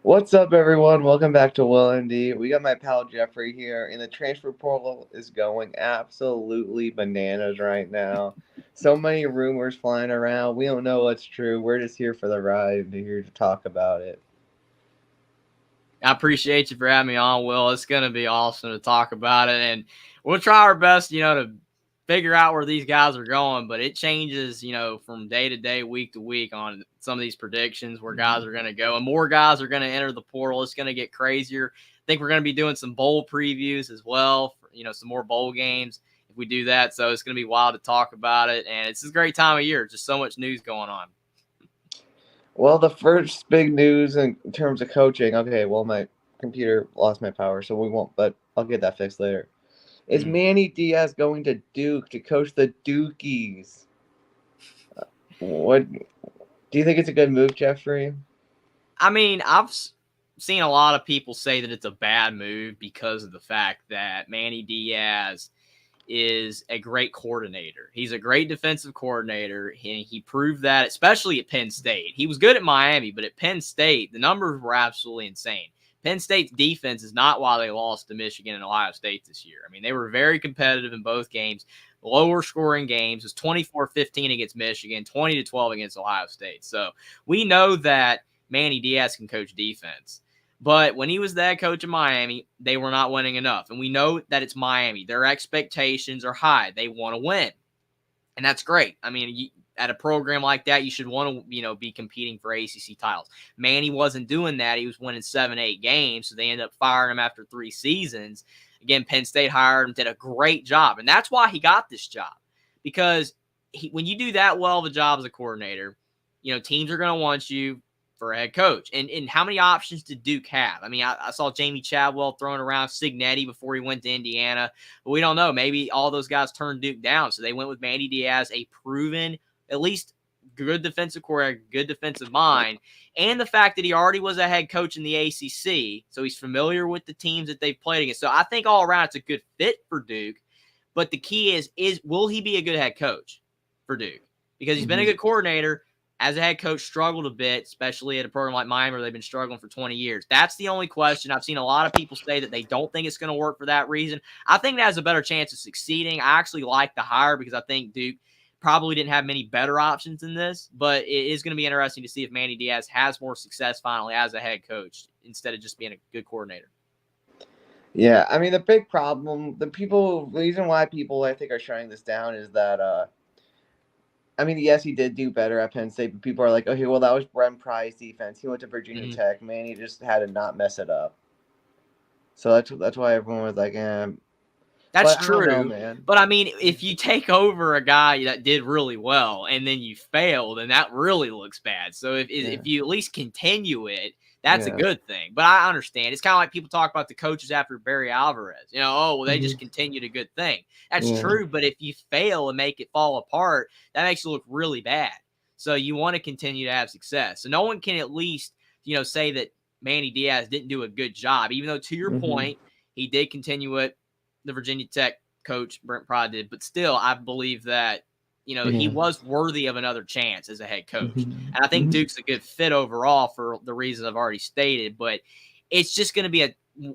What's up, everyone? Welcome back to Will and D. We got my pal Jeffrey here, and the transfer portal is going absolutely bananas right now. So many rumors flying around. We don't know what's true. We're just here for the ride and here to talk about it. I appreciate you for having me on, Will. It's going to be awesome to talk about it. And we'll try our best, to figure out where these guys are going. But it changes, from day to day, week to week on some of these predictions where guys are going to go. And more guys are going to enter the portal. It's going to get crazier. I think we're going to be doing some bowl previews as well, for, some more bowl games if we do that. So it's going to be wild to talk about it. And it's a great time of year. Just so much news going on. Well, the first big news in terms of coaching. Okay, well, my computer lost my power, so we won't, but I'll get that fixed later. Is Mm. Manny Diaz going to Duke to coach the Dukies? What do you think it's a good move, Jeffrey? I mean, I've seen a lot of people say that it's a bad move because of the fact that Manny Diaz is a great coordinator. He's a great defensive coordinator, and he proved that, especially at Penn State. He was good at Miami, but at Penn State, the numbers were absolutely insane. Penn State's defense is not why they lost to Michigan and Ohio State this year. I mean, they were very competitive in both games. Lower scoring games. It was 24-15 against Michigan, 20-12 against Ohio State. So we know that Manny Diaz can coach defense. But when he was the head coach of Miami, they were not winning enough. And we know that it's Miami. Their expectations are high. They want to win. And that's great. I mean, at a program like that, you should want to, be competing for ACC titles. Manny wasn't doing that. He was winning 7-8 games. So they ended up firing him after 3 seasons. Again, Penn State hired him, did a great job. And that's why he got this job. Because when you do that well of a job as a coordinator, teams are going to want you for a head coach. And how many options did Duke have? I mean, I saw Jamie Chadwell throwing around Signetti before he went to Indiana, but we don't know. Maybe all those guys turned Duke down. So they went with Manny Diaz, a proven, at least good defensive coordinator, good defensive mind, and the fact that he already was a head coach in the ACC. So he's familiar with the teams that they've played against. So I think all around it's a good fit for Duke. But the key is will he be a good head coach for Duke? Because he's been a good coordinator. As a head coach, struggled a bit, especially at a program like Miami where they've been struggling for 20 years. That's the only question. I've seen a lot of people say that they don't think it's going to work for that reason. I think that has a better chance of succeeding. I actually like the hire because I think Duke probably didn't have many better options than this, but it is going to be interesting to see if Manny Diaz has more success finally as a head coach instead of just being a good coordinator. Yeah, I mean the big problem, the reason why people I think are shutting this down is that I mean yes he did do better at Penn State, but people are like, okay, well that was Brent Pry's defense. He went to Virginia Mm-hmm. Tech, man, he just had to not mess it up. So that's why everyone was like, That's but I don't know, true. man. But I mean, if you take over a guy that did really well and then you fail, then that really looks bad. So Yeah, if you at least continue it, that's a yeah, good thing. But I understand. It's kind of like people talk about the coaches after Barry Alvarez. Oh, well, they just hmm, continued a good thing. That's yeah, true. But if you fail and make it fall apart, that makes it look really bad. So you want to continue to have success. So no one can at least, say that Manny Diaz didn't do a good job, even though to your hmm, point, he did continue it, the Virginia Tech coach Brent Pry did, but still, I believe that he yeah, was worthy of another chance as a head coach, hmm, and I think hmm, Duke's a good fit overall for the reasons I've already stated. But it's just going to be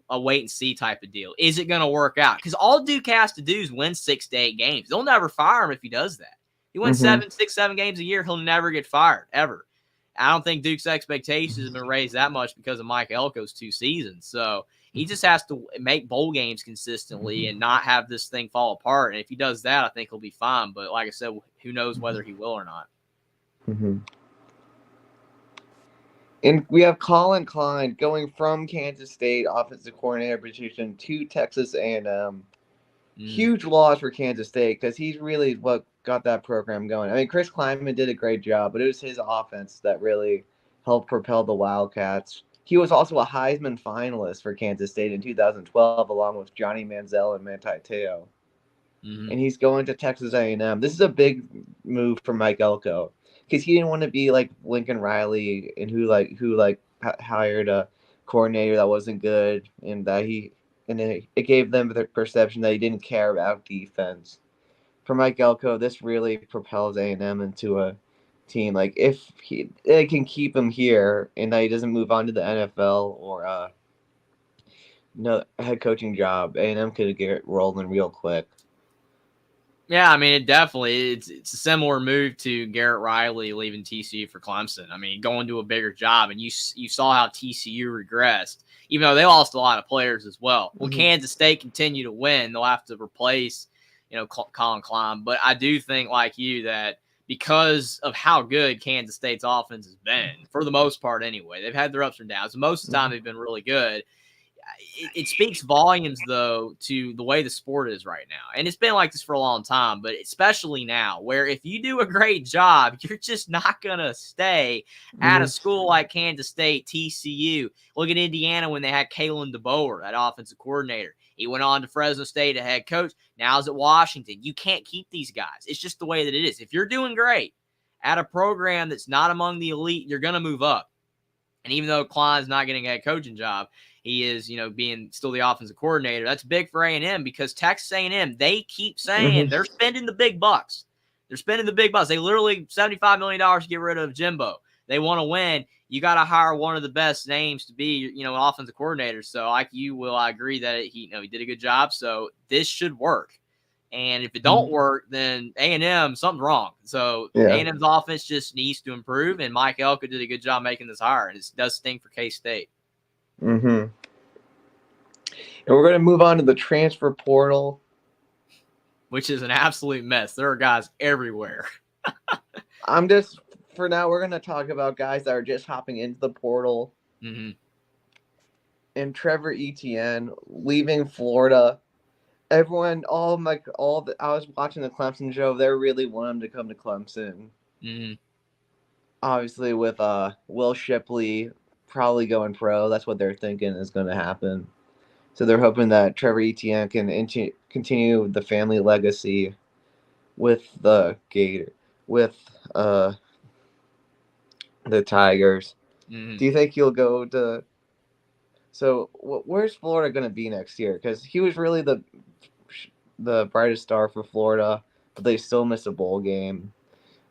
a wait and see type of deal. Is it going to work out? Because all Duke has to do is win 6 to 8 games. They'll never fire him if he does that. He wins hmm, 7 games a year. He'll never get fired ever. I don't think Duke's expectations have been raised that much because of Mike Elko's 2 seasons. So he just has to make bowl games consistently and not have this thing fall apart. And if he does that, I think he'll be fine. But like I said, who knows whether he will or not. hmm. And we have Colin Klein going from Kansas State offensive coordinator position to Texas A&M. Mm. Huge loss for Kansas State because he's really what got that program going. I mean, Chris Klieman did a great job, but it was his offense that really helped propel the Wildcats. He was also a Heisman finalist for Kansas State in 2012, along with Johnny Manziel and Manti Te'o. Mm-hmm. And he's going to Texas A&M. This is a big move for Mike Elko because he didn't want to be like Lincoln Riley and who hired a coordinator that wasn't good and it gave them the perception that he didn't care about defense. For Mike Elko, this really propels A&M into team. Like if they can keep him here and that he doesn't move on to the NFL or no head coaching job, A&M could get rolling real quick. Yeah, I mean, it's a similar move to Garrett Riley leaving TCU for Clemson. I mean, going to a bigger job, and you saw how TCU regressed, even though they lost a lot of players as well. Will Kansas State continue to win? They'll have to replace, Colin Klein. But I do think, like you, that because of how good Kansas State's offense has been, for the most part anyway, they've had their ups and downs. Most of the time, they've been really good. It speaks volumes, though, to the way the sport is right now. And it's been like this for a long time, but especially now, where if you do a great job, you're just not going to stay at a school like Kansas State, TCU. Look at Indiana when they had Kalen DeBoer, that offensive coordinator. He went on to Fresno State, a head coach. Now he's at Washington. You can't keep these guys. It's just the way that it is. If you're doing great at a program that's not among the elite, you're going to move up. And even though Klein's not getting a head coaching job, he is, being still the offensive coordinator. That's big for A&M because Texas A&M, they keep saying they're spending the big bucks. They're spending the big bucks. They literally $75 million to get rid of Jimbo. They want to win. You got to hire one of the best names to be, an offensive coordinator. So like you, Will, I agree that he did a good job. So this should work. And if it don't work, then A&M, something's wrong. So A&M's offense just needs to improve, and Mike Elko did a good job making this hire, and it does sting for K-State. And we're going to move on to the transfer portal, which is an absolute mess. There are guys everywhere. For now, we're going to talk about guys that are just hopping into the portal. And Trevor Etienne leaving Florida. Everyone, I was watching the Clemson show. They really want him to come to Clemson. Obviously, with Will Shipley probably going pro, that's what they're thinking is going to happen. So they're hoping that Trevor Etienne can continue the family legacy with the Tigers. Do you think he'll go to? So where's Florida going to be next year? Because he was really the brightest star for Florida, but they still missed a bowl game.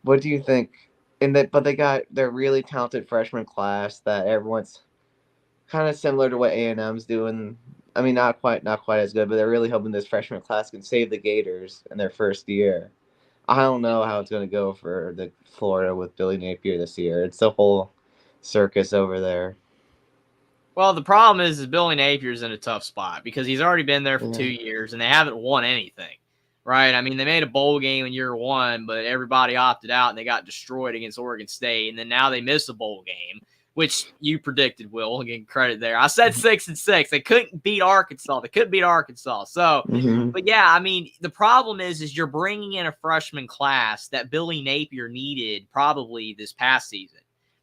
What do you think? But they got their really talented freshman class that everyone's kind of similar to what A&M's doing. I mean, not quite as good, but they're really hoping this freshman class can save the Gators in their first year. I don't know how it's going to go for the Florida with Billy Napier this year. It's a whole circus over there. Well, the problem is Billy Napier's in a tough spot because he's already been there for 2 years and they haven't won anything, right? I mean, they made a bowl game in year one, but everybody opted out and they got destroyed against Oregon State. And then now they missed a bowl game, which you predicted, Will. Again, credit there. I said 6-6. They couldn't beat Arkansas. So, but yeah, I mean, the problem is you're bringing in a freshman class that Billy Napier needed probably this past season.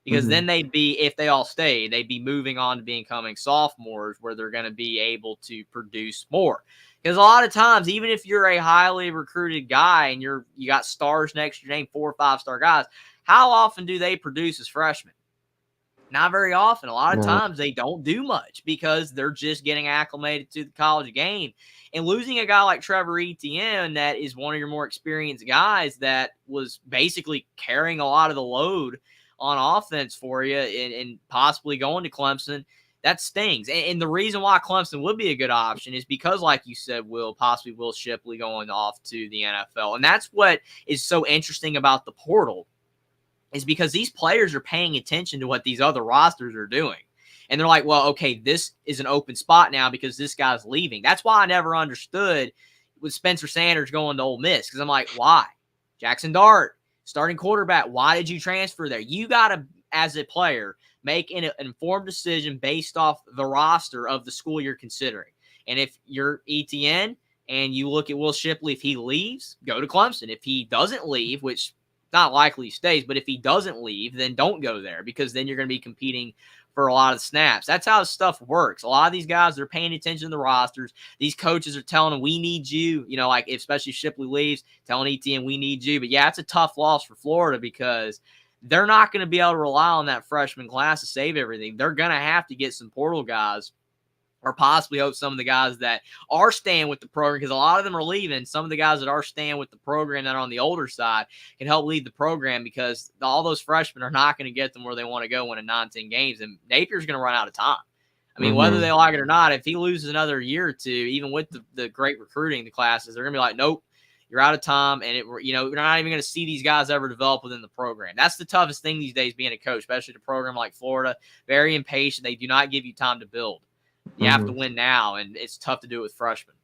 Because then they'd be, if they all stay, they'd be moving on to becoming sophomores where they're going to be able to produce more. Because a lot of times, even if you're a highly recruited guy and you got stars next to your name, 4 or 5-star guys, how often do they produce as freshmen? Not very often. A lot of times they don't do much because they're just getting acclimated to the college game. And losing a guy like Trevor Etienne, that is one of your more experienced guys that was basically carrying a lot of the load on offense for you and possibly going to Clemson, that stings. And the reason why Clemson would be a good option is because, like you said, possibly Will Shipley going off to the NFL. And that's what is so interesting about the portal is because these players are paying attention to what these other rosters are doing. And they're like, well, okay, this is an open spot now because this guy's leaving. That's why I never understood with Spencer Sanders going to Ole Miss because I'm like, why? Jackson Dart, starting quarterback, why did you transfer there? You got to, as a player, make an informed decision based off the roster of the school you're considering. And if you're Etienne and you look at Will Shipley, if he leaves, go to Clemson. If he doesn't leave, which not likely he stays, but if he doesn't leave, then don't go there because then you're going to be competing for a lot of snaps. That's how stuff works. A lot of these guys, they're paying attention to the rosters. These coaches are telling them, we need you. Like especially if Shipley leaves, telling Etienne, we need you. But yeah, it's a tough loss for Florida because they're not going to be able to rely on that freshman class to save everything. They're going to have to get some portal guys or possibly hope some of the guys that are staying with the program, because a lot of them are leaving, some of the guys that are staying with the program that are on the older side can help lead the program, because all those freshmen are not going to get them where they want to go winning 9-10 games, and Napier's going to run out of time. I mean, whether they like it or not, if he loses another year or two, even with the great recruiting, the classes, they're going to be like, nope, you're out of time, and you're not even going to see these guys ever develop within the program. That's the toughest thing these days, being a coach, especially a program like Florida. Very impatient. They do not give you time to build. You have to win now, and it's tough to do it with freshmen.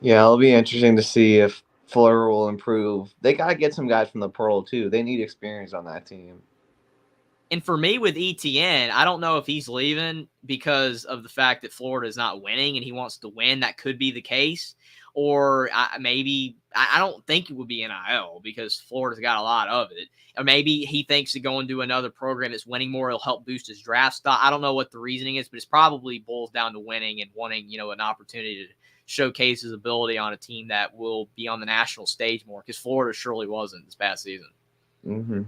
Yeah, it'll be interesting to see if Florida will improve. They got to get some guys from the portal, too. They need experience on that team. And for me with ETN, I don't know if he's leaving because of the fact that Florida is not winning and he wants to win. That could be the case. Or maybe I don't think it would be NIL because Florida's got a lot of it. Or maybe he thinks to go into another program that's winning more, it'll help boost his draft stock. I don't know what the reasoning is, but it's probably boils down to winning and wanting, an opportunity to showcase his ability on a team that will be on the national stage more, because Florida surely wasn't this past season. Mm-hmm.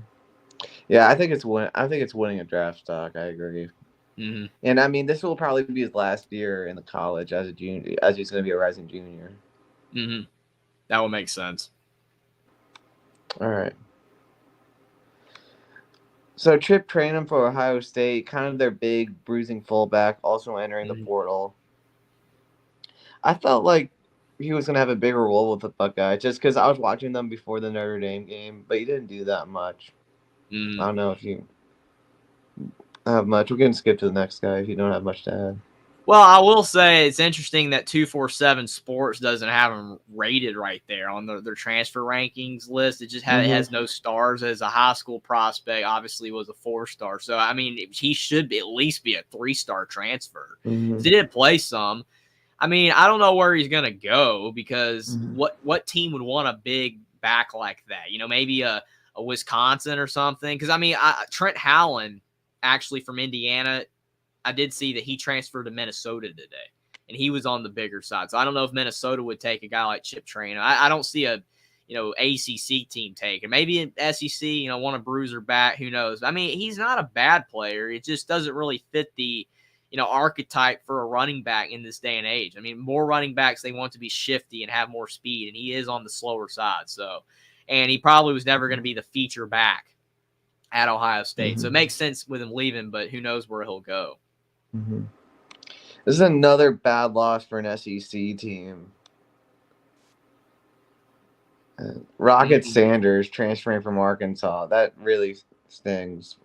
Yeah, I think it's winning a draft stock. I agree. Mm-hmm. And I mean, this will probably be his last year in the college as a junior, as he's going to be a rising junior. Mm-hmm. That would make sense. All right. So Chip Trayanum for Ohio State, kind of their big bruising fullback, also entering the portal. I felt like he was going to have a bigger role with the Buckeyes just because I was watching them before the Notre Dame game, but he didn't do that much. I don't know if you have much. We can skip to the next guy if you don't have much to add. Well, I will say it's interesting that 247 Sports doesn't have him rated right there on their transfer rankings list. It just has no stars. As a high school prospect, obviously was a 4-star. So, I mean, he should at least be a 3-star transfer. He did play some. I mean, I don't know where he's going to go, because what team would want a big back like that? Maybe a Wisconsin or something. Because, I mean, Trent Howland, actually from Indiana, I did see that he transferred to Minnesota today, and he was on the bigger side. So I don't know if Minnesota would take a guy like Chip Trayanum. I don't see a, ACC team taking. Maybe an SEC, want a bruiser back. Who knows? I mean, he's not a bad player. It just doesn't really fit the, archetype for a running back in this day and age. I mean, more running backs, they want to be shifty and have more speed, and he is on the slower side. So, and he probably was never going to be the feature back at Ohio State. So it makes sense with him leaving, but who knows where he'll go. This is another bad loss for an SEC team. Rocket Sanders transferring from Arkansas. That really stings.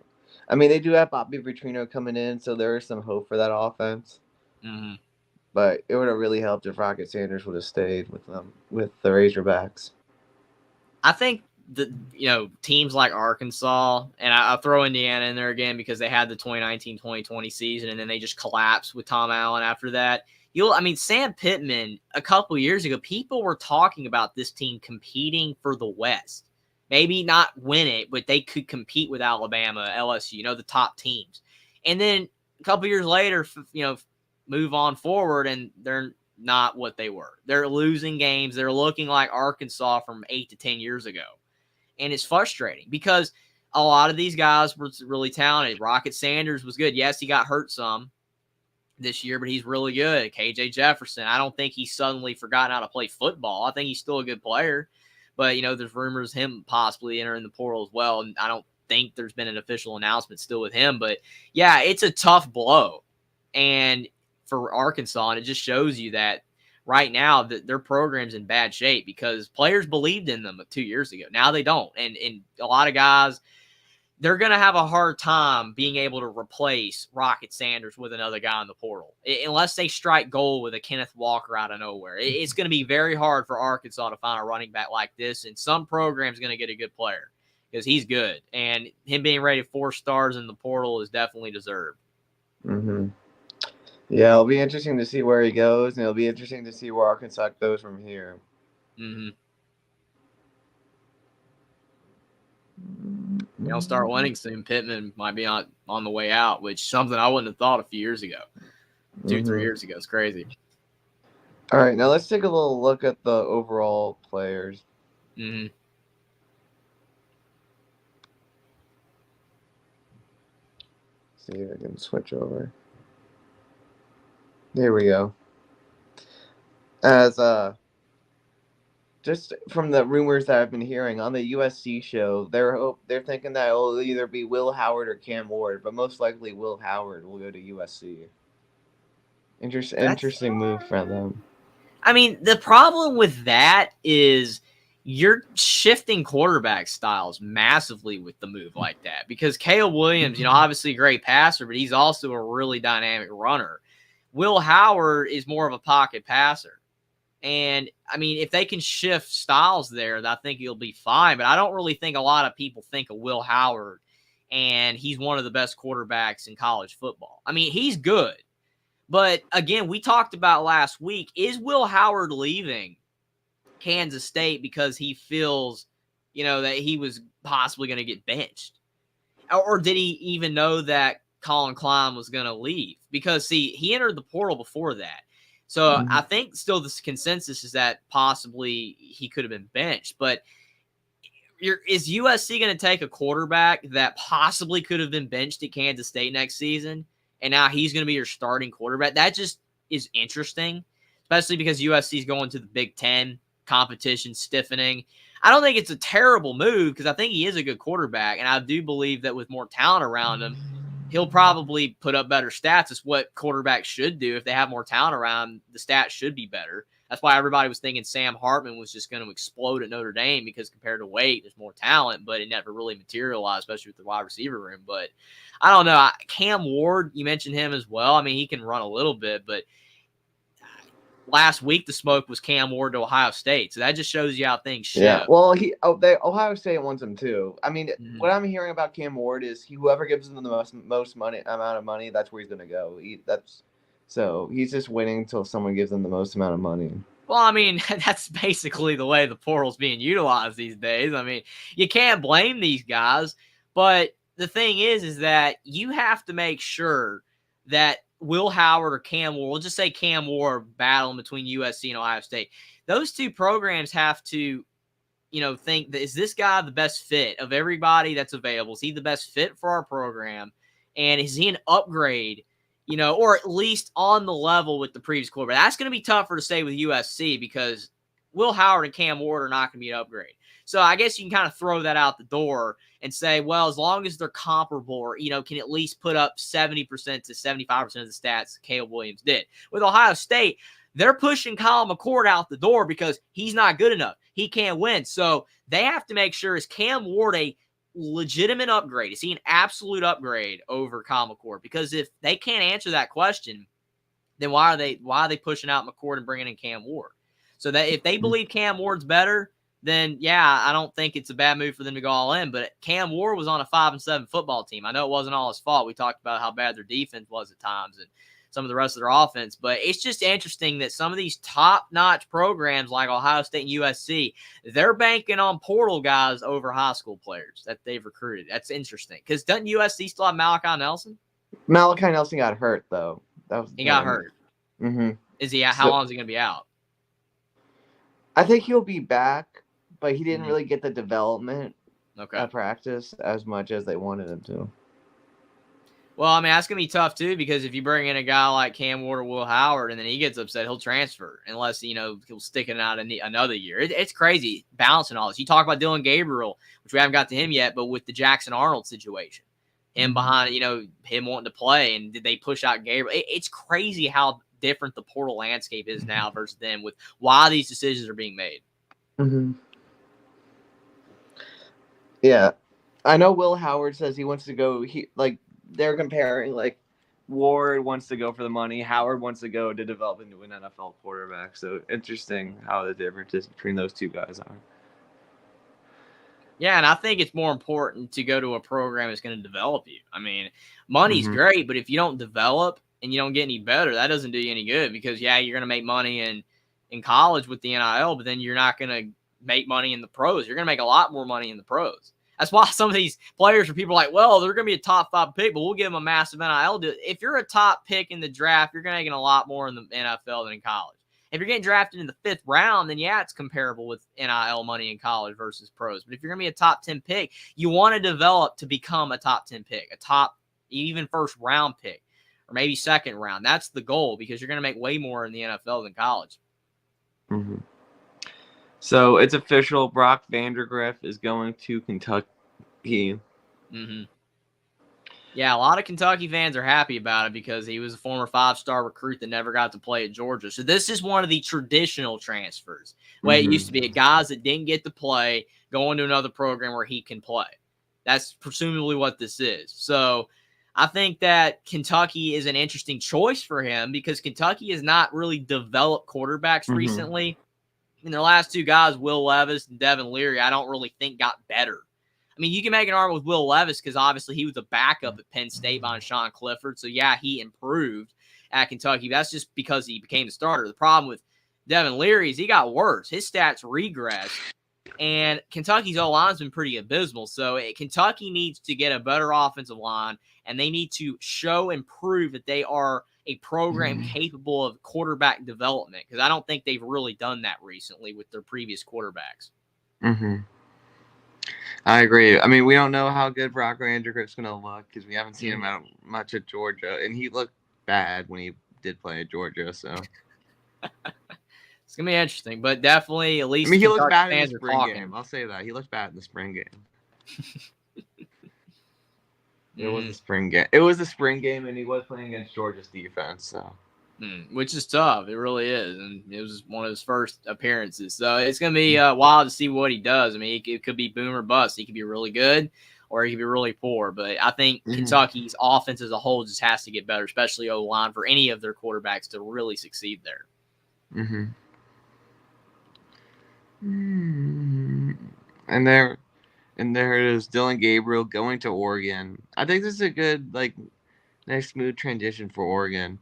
I mean, they do have Bobby Petrino coming in, so there is some hope for that offense. But it would have really helped if Rocket Sanders would have stayed with them, with the Razorbacks. I think teams like Arkansas, and I'll throw Indiana in there again because they had the 2019-2020 season, and then they just collapsed with Tom Allen after that. Sam Pittman, a couple years ago, people were talking about this team competing for the West. Maybe not win it, but they could compete with Alabama, LSU, the top teams. And then a couple years later, move on forward, and they're not what they were. They're losing games. They're looking like Arkansas from 8 to 10 years ago. And it's frustrating because a lot of these guys were really talented. Rocket Sanders was good. Yes, he got hurt some this year, but he's really good. KJ Jefferson, I don't think he's suddenly forgotten how to play football. I think he's still a good player. But, there's rumors him possibly entering the portal as well. And I don't think there's been an official announcement still with him. But, yeah, it's a tough blow. And for Arkansas, and it just shows you that right now that their program's in bad shape because players believed in them 2 years ago. Now they don't. And a lot of guys, they're going to have a hard time being able to replace Rocket Sanders with another guy in the portal, unless they strike gold with a Kenneth Walker out of nowhere. It's going to be very hard for Arkansas to find a running back like this, and some program's going to get a good player because he's good. And him being rated 4 stars in the portal is definitely deserved. Yeah, it'll be interesting to see where he goes, and it'll be interesting to see where Arkansas goes from here. They'll start winning soon. Pittman might be on the way out, which is something I wouldn't have thought a few years ago. 2-3 years ago. It's crazy. All right, now let's take a little look at the overall players. See if I can switch over. There we go. As just from the rumors that I've been hearing on the USC show, they're thinking that it'll either be Will Howard or Cam Ward, but most likely Will Howard will go to USC. That's Interesting move for them. I mean, the problem with that is you're shifting quarterback styles massively with the move like that because Caleb Williams, obviously a great passer, but he's also a really dynamic runner. Will Howard is more of a pocket passer. And I mean, if they can shift styles there, I think he'll be fine. But I don't really think a lot of people think of Will Howard, and he's one of the best quarterbacks in college football. I mean, he's good. But again, we talked about last week, is Will Howard leaving Kansas State because he feels, that he was possibly going to get benched? Or did he even know that Colin Klein was going to leave? Because, see, he entered the portal before that. So I think still this consensus is that possibly he could have been benched. But is USC going to take a quarterback that possibly could have been benched at Kansas State next season, and now he's going to be your starting quarterback? That just is interesting, especially because USC is going to the Big Ten, competition stiffening. I don't think it's a terrible move because I think he is a good quarterback, and I do believe that with more talent around him, he'll probably put up better stats. It's what quarterbacks should do. If they have more talent around, the stats should be better. That's why everybody was thinking Sam Hartman was just going to explode at Notre Dame because compared to Wake, there's more talent, but it never really materialized, especially with the wide receiver room. But I don't know. Cam Ward, you mentioned him as well. I mean, he can run a little bit, but last week the smoke was Cam Ward to Ohio State. So that just shows you how things shift. Yeah, well, Ohio State wants him too. I mean, what I'm hearing about Cam Ward is whoever gives him the most amount of money, that's where he's going to go. So he's just waiting until someone gives him the most amount of money. Well, I mean, that's basically the way the portal's being utilized these days. I mean, you can't blame these guys, but the thing is that you have to make sure that Will Howard or Cam Ward, we'll just say Cam Ward, battling between USC and Ohio State. Those two programs have to, think that is this guy the best fit of everybody that's available? Is he the best fit for our program? And is he an upgrade, or at least on the level with the previous quarterback? That's going to be tougher to say with USC because Will Howard and Cam Ward are not going to be an upgrade. So I guess you can kind of throw that out the door and say, well, as long as they're comparable or, can at least put up 70% to 75% of the stats Caleb Williams did. With Ohio State, they're pushing Kyle McCord out the door because he's not good enough. He can't win. So they have to make sure, is Cam Ward a legitimate upgrade? Is he an absolute upgrade over Kyle McCord? Because if they can't answer that question, then why are they pushing out McCord and bringing in Cam Ward? So that if they believe Cam Ward's better, then yeah, I don't think it's a bad move for them to go all in. But Cam Ward was on a 5-7 football team. I know it wasn't all his fault. We talked about how bad their defense was at times and some of the rest of their offense. But it's just interesting that some of these top-notch programs like Ohio State and USC, they're banking on portal guys over high school players that they've recruited. That's interesting. Because doesn't USC still have Malachi Nelson? Malachi Nelson got hurt, though. He got hurt. Mm-hmm. Is he? How long is he going to be out? I think he'll be back, but he didn't really get the development at practice as much as they wanted him to. Well, I mean, that's going to be tough, too, because if you bring in a guy like Cam Ward or Will Howard and then he gets upset, he'll transfer unless, he'll stick it out another year. It's crazy balancing all this. You talk about Dylan Gabriel, which we haven't got to him yet, but with the Jackson Arnold situation, him behind, him wanting to play, and did they push out Gabriel? It's crazy how different the portal landscape is now versus then with why these decisions are being made. Mm-hmm. Yeah. I know Will Howard says he wants to go, they're comparing, Ward wants to go for the money. Howard wants to go to develop into an NFL quarterback. So interesting how the differences between those two guys are. Yeah, and I think it's more important to go to a program that's going to develop you. I mean, money's great, but if you don't develop and you don't get any better, that doesn't do you any good because, yeah, you're going to make money in college with the NIL, but then you're not going to make money in the pros. You're going to make a lot more money in the pros. That's why some of these players are people like, well, they're going to be a top 5 pick, but we'll give them a massive NIL deal. If you're a top pick in the draft, you're going to get a lot more in the NFL than in college. If you're getting drafted in the 5th round, then yeah, it's comparable with NIL money in college versus pros. But if you're going to be a top 10 pick, you want to develop to become a top 10 pick, a top, even first round pick or maybe second round. That's the goal because you're going to make way more in the NFL than college. Mm-hmm. So it's official. Brock Vandagriff is going to Kentucky. Mm-hmm. Yeah, a lot of Kentucky fans are happy about it because he was a former 5-star recruit that never got to play at Georgia. So this is one of the traditional transfers. The way it used to be, guys that didn't get to play going to another program where he can play. That's presumably what this is. So I think that Kentucky is an interesting choice for him because Kentucky has not really developed quarterbacks recently. And their last two guys, Will Levis and Devin Leary, I don't really think got better. I mean, you can make an argument with Will Levis because obviously he was a backup at Penn State behind Sean Clifford. So, yeah, he improved at Kentucky. But that's just because he became the starter. The problem with Devin Leary is he got worse. His stats regressed. And Kentucky's O-line's been pretty abysmal. So, Kentucky needs to get a better offensive line, and they need to show and prove that they are a program capable of quarterback development because I don't think they've really done that recently with their previous quarterbacks. I agree. I mean, we don't know how good Brock Vandagriff's going to look because we haven't seen him out much at Georgia, and he looked bad when he did play at Georgia. So it's gonna be interesting, but definitely at least. I mean, he looked bad in the spring game. I'll say that he looked bad in the spring game. It was the spring game. It was the spring game, and he was playing against Georgia's defense. So. Which is tough. It really is. And it was one of his first appearances. So it's going to be wild to see what he does. I mean, it could be boom or bust. He could be really good or he could be really poor. But I think Kentucky's offense as a whole just has to get better, especially O-line, for any of their quarterbacks to really succeed there. And there it is, Dillon Gabriel going to Oregon. I think this is a good, nice smooth transition for Oregon.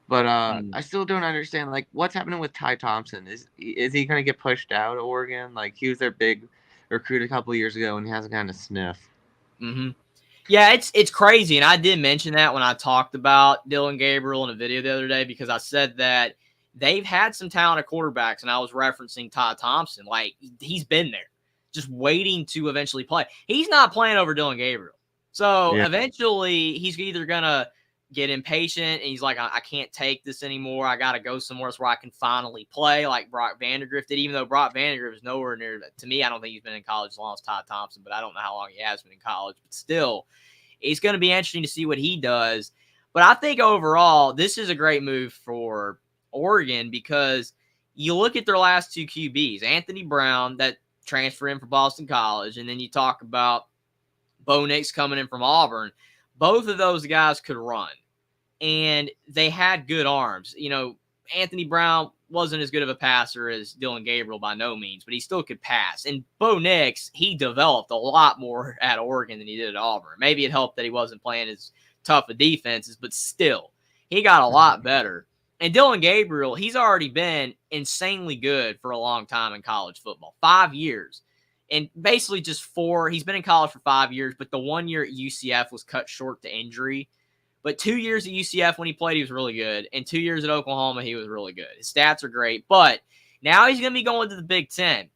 But I still don't understand, what's happening with Ty Thompson. Is he going to get pushed out of Oregon? He was their big recruit a couple of years ago, and he hasn't gotten a sniff. Yeah, it's crazy, and I did mention that when I talked about Dillon Gabriel in a video the other day because I said that they've had some talented quarterbacks, and I was referencing Ty Thompson. He's been there, just waiting to eventually play. He's not playing over Dillon Gabriel. So eventually he's either going to get impatient and he's like, I can't take this anymore. I got to go somewhere where I can finally play like Brock Vandagriff did, even though Brock Vandagriff is nowhere near – to me, I don't think he's been in college as long as Ty Thompson, but I don't know how long he has been in college. But still, it's going to be interesting to see what he does. But I think overall, this is a great move for Oregon because you look at their last two QBs, Anthony Brown, that transferred in from Boston College, and then you talk about Bo Nix coming in from Auburn. Both of those guys could run, and they had good arms. Anthony Brown wasn't as good of a passer as Dillon Gabriel by no means, but he still could pass. And Bo Nix, he developed a lot more at Oregon than he did at Auburn. Maybe it helped that he wasn't playing as tough of defenses, but still, he got a lot better. And Dillon Gabriel, he's already been insanely good for a long time in college football, 5 years. And basically just he's been in college for 5 years, but the 1 year at UCF was cut short to injury. But 2 years at UCF when he played, he was really good. And 2 years at Oklahoma, he was really good. His stats are great. But now he's going to be going to the Big Ten.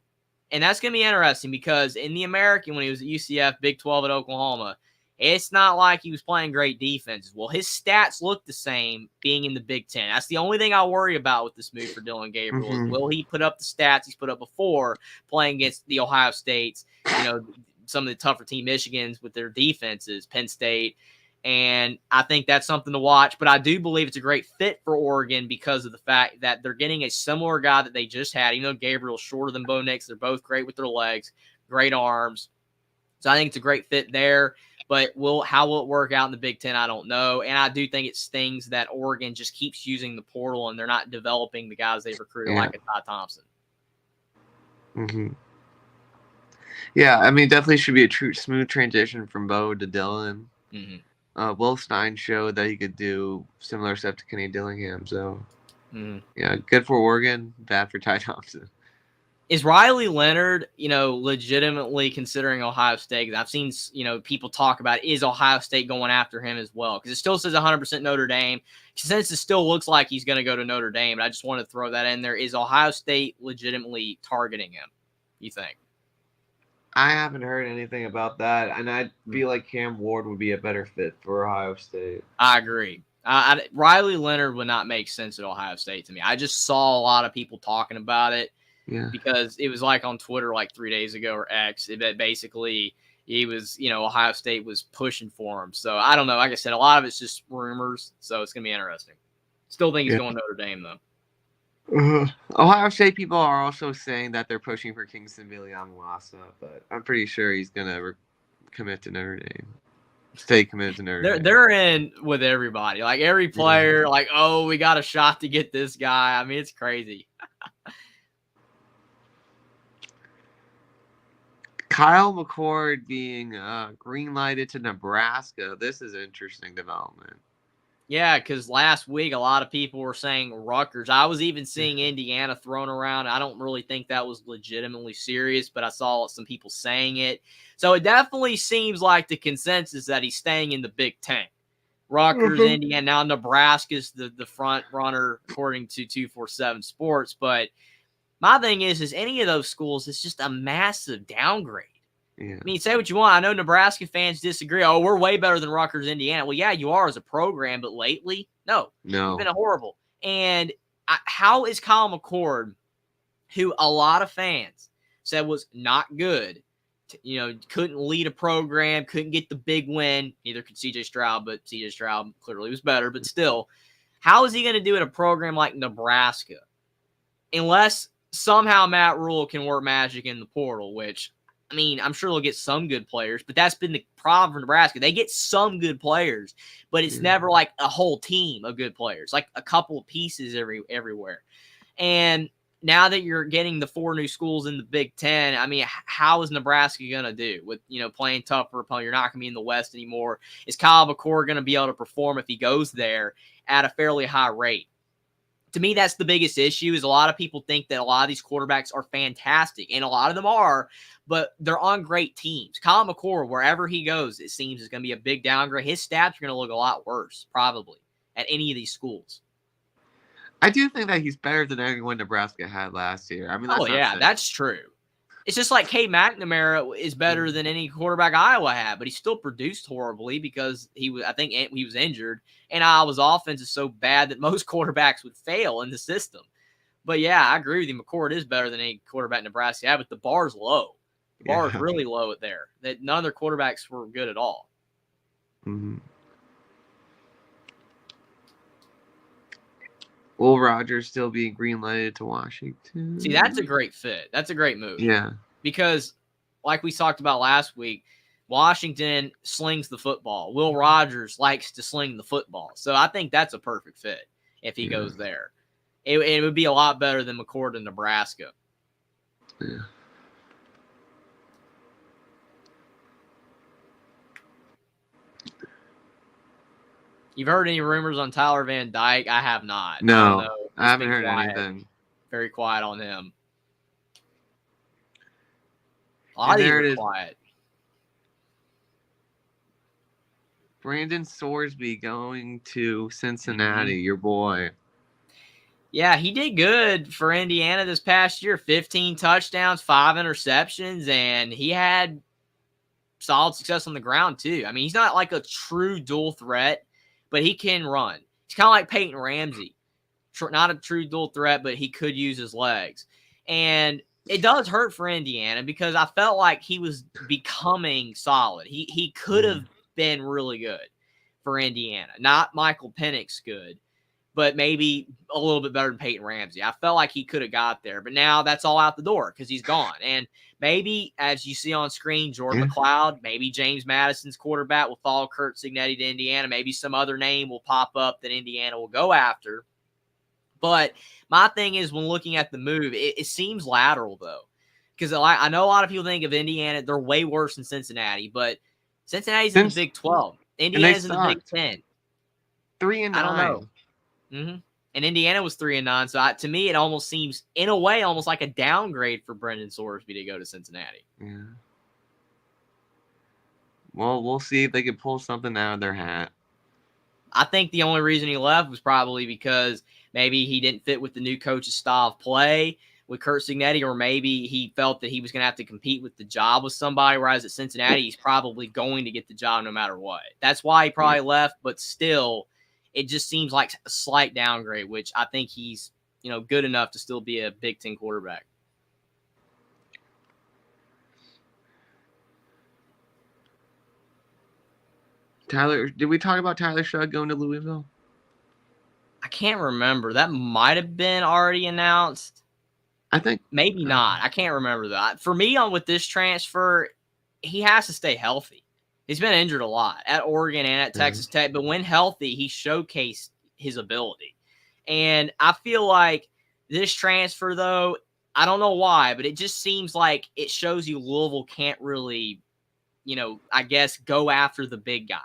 And that's going to be interesting because in the American, when he was at UCF, Big 12 at Oklahoma, it's not like he was playing great defenses. Well, his stats look the same being in the Big Ten. That's the only thing I worry about with this move for Dillon Gabriel. Is will he put up the stats he's put up before playing against the Ohio States, some of the tougher team Michigans with their defenses, Penn State. And I think that's something to watch. But I do believe it's a great fit for Oregon because of the fact that they're getting a similar guy that they just had. Even though Gabriel's shorter than Bo Nix, they're both great with their legs, great arms. So I think it's a great fit there. But how will it work out in the Big Ten? I don't know. And I do think it's things that Oregon just keeps using the portal and they're not developing the guys they've recruited like a Ty Thompson. Yeah, I mean, definitely should be a true smooth transition from Bo to Dillon. Will Stein showed that he could do similar stuff to Kenny Dillingham. So, yeah, good for Oregon, bad for Ty Thompson. Is Riley Leonard, legitimately considering Ohio State? I've seen, people talk about, is Ohio State going after him as well? Because it still says 100% Notre Dame. Since it still looks like he's going to go to Notre Dame, but I just want to throw that in there. Is Ohio State legitimately targeting him, you think? I haven't heard anything about that, and I feel like Cam Ward would be a better fit for Ohio State. I agree. Riley Leonard would not make sense at Ohio State to me. I just saw a lot of people talking about it because it was like on Twitter like 3 days ago or X. That basically he was, Ohio State was pushing for him. So I don't know. Like I said, a lot of it's just rumors. So it's going to be interesting. Still think he's going Notre Dame, though. Ohio State people are also saying that they're pushing for Kingston Viliamuasa, but I'm pretty sure he's going to commit to Notre Dame. Stay committed to Notre Dame. They're in with everybody. Like every player, like, oh, we got a shot to get this guy. I mean, it's crazy. Kyle McCord being green-lighted to Nebraska. This is an interesting development. Yeah, because last week a lot of people were saying Rutgers. I was even seeing Indiana thrown around. I don't really think that was legitimately serious, but I saw some people saying it. So it definitely seems like the consensus that he's staying in the Big Ten. Rutgers, Indiana, now Nebraska's the front runner according to 247 Sports. But my thing is any of those schools, it's just a massive downgrade. Yeah. I mean, say what you want. I know Nebraska fans disagree. Oh, we're way better than Rutgers, Indiana. Well, yeah, you are as a program, but lately, no. You've been horrible. And how is Kyle McCord, who a lot of fans said was not good, couldn't lead a program, couldn't get the big win. Neither could C.J. Stroud, but C.J. Stroud clearly was better. But still, how is he going to do in a program like Nebraska? Unless somehow Matt Rule can work magic in the portal, which – I mean, I'm sure they'll get some good players, but that's been the problem for Nebraska. They get some good players, but it's never like a whole team of good players, like a couple of pieces everywhere. And now that you're getting the 4 new schools in the Big Ten, I mean, how is Nebraska going to do with, playing tougher opponent? You're not going to be in the West anymore. Is Kyle McCord going to be able to perform if he goes there at a fairly high rate? To me, that's the biggest issue is a lot of people think that a lot of these quarterbacks are fantastic, and a lot of them are, but they're on great teams. Kyle McCord, wherever he goes, it seems is going to be a big downgrade. His stats are going to look a lot worse, probably, at any of these schools. I do think that he's better than anyone Nebraska had last year. I mean, that's true. It's just like Cade McNamara is better than any quarterback Iowa had, but he still produced horribly because he was injured, and Iowa's offense is so bad that most quarterbacks would fail in the system. But yeah, I agree with you. McCord is better than any quarterback Nebraska had, but the bar's low. The bar is really low there. That none of their quarterbacks were good at all. Mm-hmm. Will Rogers still being green-lighted to Washington? See, that's a great fit. That's a great move. Yeah. Because, like we talked about last week, Washington slings the football. Will Rogers likes to sling the football. So I think that's a perfect fit if he goes there. It would be a lot better than McCord in Nebraska. Yeah. You've heard any rumors on Tyler Van Dyke? I have not. No, I haven't heard anything. Very quiet on him. A lot of you quiet. Brandon Sorsby going to Cincinnati, your boy. Yeah, he did good for Indiana this past year. 15 touchdowns, 5 interceptions, and he had solid success on the ground too. I mean, he's not like a true dual threat, but he can run. He's kind of like Peyton Ramsey. Not a true dual threat, but he could use his legs. And it does hurt for Indiana because I felt like he was becoming solid. He could have been really good for Indiana. Not Michael Penix good, but maybe a little bit better than Peyton Ramsey. I felt like he could have got there, but now that's all out the door because he's gone. And maybe, as you see on screen, Jordan McLeod, maybe James Madison's quarterback will follow Curt Cignetti to Indiana. Maybe some other name will pop up that Indiana will go after. But my thing is, when looking at the move, it seems lateral, though. Because I know a lot of people think of Indiana, they're way worse than Cincinnati, but Cincinnati's in the Big 12. Indiana's in the Big 10. 3-9. I don't know. And Indiana was 3-9. So to me, it almost seems, in a way, almost like a downgrade for Brendan Sorsby to go to Cincinnati. Yeah. Well, we'll see if they can pull something out of their hat. I think the only reason he left was probably because maybe he didn't fit with the new coach's style of play with Curt Cignetti, or maybe he felt that he was going to have to compete with the job with somebody, whereas at Cincinnati, he's probably going to get the job no matter what. That's why he probably left, but still, it just seems like a slight downgrade, which I think he's, good enough to still be a Big Ten quarterback. Tyler, did we talk about Tyler Shugg going to Louisville? I can't remember. That might have been already announced. I think maybe not. I can't remember that. For me, with this transfer, he has to stay healthy. He's been injured a lot at Oregon and at Texas Tech, but when healthy, he showcased his ability. And I feel like this transfer, though, I don't know why, but it just seems like it shows you Louisville can't really, I guess, go after the big guy.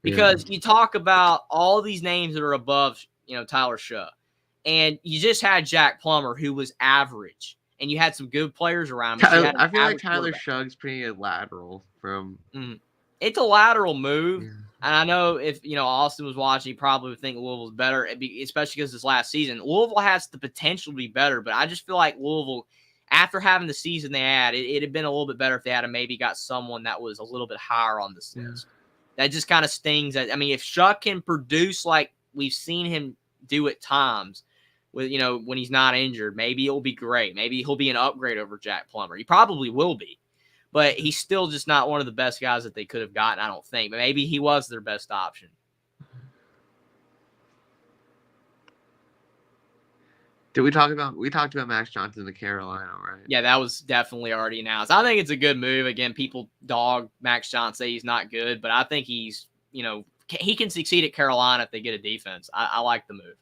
Because you talk about all these names that are above, Tyler Shugg. And you just had Jack Plummer, who was average. And you had some good players around him. I feel like Tyler Shugg's pretty lateral from. It's a lateral move. Yeah. And I know if, Austin was watching, he probably would think Louisville's better, especially because this last season. Louisville has the potential to be better, but I just feel like Louisville, after having the season they had, it'd have been a little bit better if they had maybe got someone that was a little bit higher on this list. That just kind of stings. I mean, if Shugg can produce like we've seen him do at times, with when he's not injured, maybe it'll be great. Maybe he'll be an upgrade over Jack Plummer. He probably will be, but he's still just not one of the best guys that they could have gotten, I don't think. But maybe he was their best option. We talked about Max Johnson to Carolina, right? Yeah, that was definitely already announced. I think it's a good move. Again, people dog Max Johnson, say he's not good, but I think he's, he can succeed at Carolina if they get a defense. I like the move.